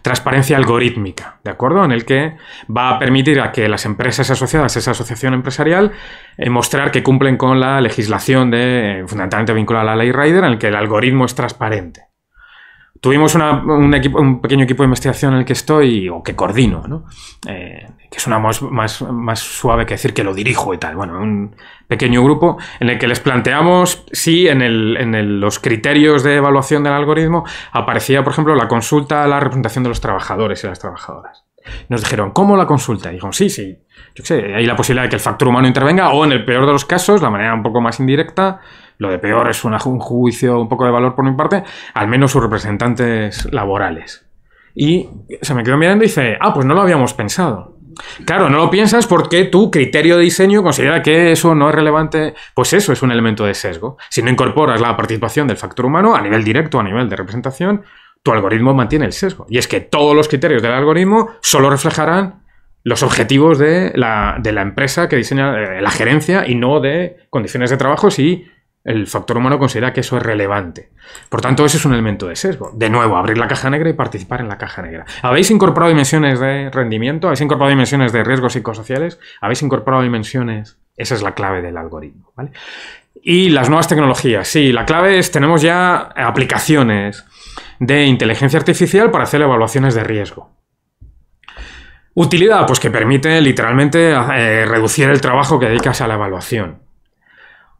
transparencia algorítmica, ¿de acuerdo? En el que va a permitir a que las empresas asociadas a esa asociación empresarial mostrar que cumplen con la legislación fundamentalmente vinculada a la ley Rider, en el que el algoritmo es transparente. Tuvimos un pequeño equipo de investigación en el que estoy, o que coordino, ¿no? Que suena más suave que decir que lo dirijo y tal. Bueno, un pequeño grupo en el que les planteamos si en los criterios de evaluación del algoritmo aparecía, por ejemplo, la consulta a la representación de los trabajadores y las trabajadoras. Nos dijeron, ¿cómo la consulta? Y dijimos, sí, yo qué sé, hay la posibilidad de que el factor humano intervenga, o en el peor de los casos, la manera un poco más indirecta, lo de peor es un juicio un poco de valor por mi parte, al menos sus representantes laborales. Y se me quedó mirando y dice, pues no lo habíamos pensado. Claro, no lo piensas porque tu criterio de diseño considera que eso no es relevante. Pues eso es un elemento de sesgo. Si no incorporas la participación del factor humano a nivel directo, a nivel de representación, tu algoritmo mantiene el sesgo. Y es que todos los criterios del algoritmo solo reflejarán los objetivos de la empresa que diseña la gerencia y no de condiciones de trabajo si el factor humano considera que eso es relevante. Por tanto, ese es un elemento de sesgo. De nuevo, abrir la caja negra y participar en la caja negra. ¿Habéis incorporado dimensiones de rendimiento? ¿Habéis incorporado dimensiones de riesgos psicosociales? ¿Habéis incorporado dimensiones? Esa es la clave del algoritmo, ¿vale? Y las nuevas tecnologías. Sí, la clave es, tenemos ya aplicaciones de inteligencia artificial para hacer evaluaciones de riesgo. Utilidad, pues que permite literalmente reducir el trabajo que dedicas a la evaluación.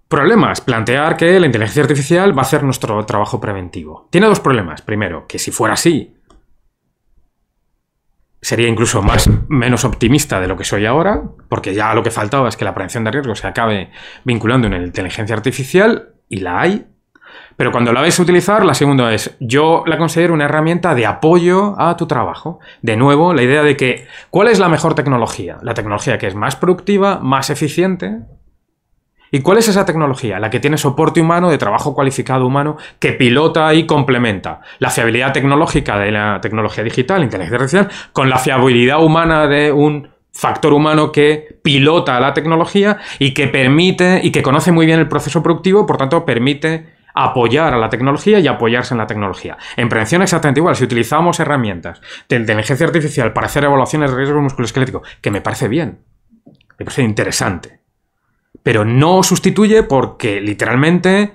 Problemas, plantear que la inteligencia artificial va a hacer nuestro trabajo preventivo. Tiene dos problemas. Primero, que si fuera así, sería incluso menos optimista de lo que soy ahora, porque ya lo que faltaba es que la prevención de riesgos se acabe vinculando en la inteligencia artificial, y la hay. Pero cuando la vais a utilizar, la segunda es, yo la considero una herramienta de apoyo a tu trabajo. De nuevo, la idea de que, ¿cuál es la mejor tecnología? La tecnología que es más productiva, más eficiente. ¿Y cuál es esa tecnología? La que tiene soporte humano, de trabajo cualificado humano, que pilota y complementa la fiabilidad tecnológica de la tecnología digital, inteligencia artificial, con la fiabilidad humana de un factor humano que pilota la tecnología y que permite y que conoce muy bien el proceso productivo, por tanto permite apoyar a la tecnología y apoyarse en la tecnología. En prevención exactamente igual, si utilizamos herramientas de inteligencia artificial para hacer evaluaciones de riesgo musculoesquelético, que me parece bien, me parece interesante, pero no sustituye porque literalmente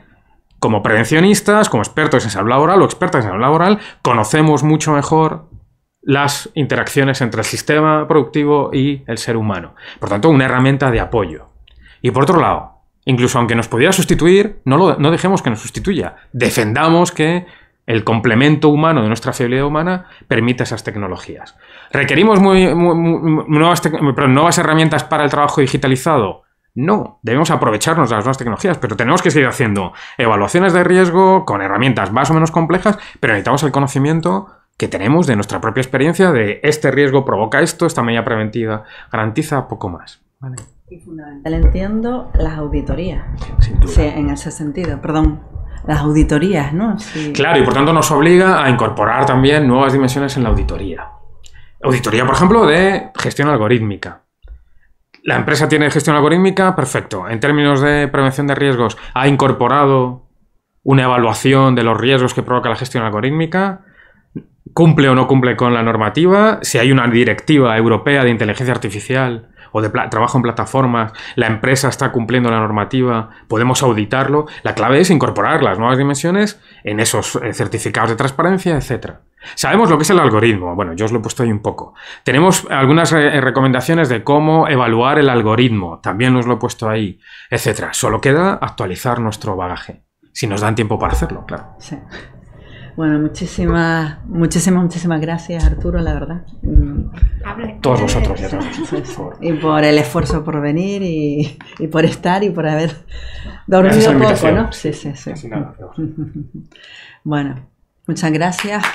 como prevencionistas, como expertos en salud laboral o expertas en salud laboral, conocemos mucho mejor las interacciones entre el sistema productivo y el ser humano. Por tanto, una herramienta de apoyo. Y por otro lado, incluso aunque nos pudiera sustituir, no dejemos que nos sustituya. Defendamos que el complemento humano de nuestra fiabilidad humana permite esas tecnologías. ¿Requerimos nuevas herramientas para el trabajo digitalizado? No, debemos aprovecharnos de las nuevas tecnologías, pero tenemos que seguir haciendo evaluaciones de riesgo con herramientas más o menos complejas, pero necesitamos el conocimiento que tenemos de nuestra propia experiencia de este riesgo provoca esto, esta medida preventiva garantiza poco más. ¿Vale? Y fundamental, entiendo, las auditorías. Sin duda. Sí, en ese sentido, perdón. Las auditorías, ¿no? Sí. Claro, y por tanto nos obliga a incorporar también nuevas dimensiones en la auditoría. Auditoría, por ejemplo, de gestión algorítmica. La empresa tiene gestión algorítmica, perfecto. En términos de prevención de riesgos, ha incorporado una evaluación de los riesgos que provoca la gestión algorítmica. ¿Cumple o no cumple con la normativa? Si hay una directiva europea de inteligencia artificial o de trabajo en plataformas, la empresa está cumpliendo la normativa, podemos auditarlo. La clave es incorporar las nuevas dimensiones en esos certificados de transparencia, etc. Sabemos lo que es el algoritmo. Bueno, yo os lo he puesto ahí un poco. Tenemos algunas recomendaciones de cómo evaluar el algoritmo. También os lo he puesto ahí, etc. Solo queda actualizar nuestro bagaje. Si nos dan tiempo para hacerlo, claro. Sí. Bueno, muchísimas gracias, Arturo, la verdad. Todos vosotros, ya todos. Y por el esfuerzo por venir y por estar y por haber dormido poco, ¿no? Sí. Sin nada, Bueno, muchas gracias.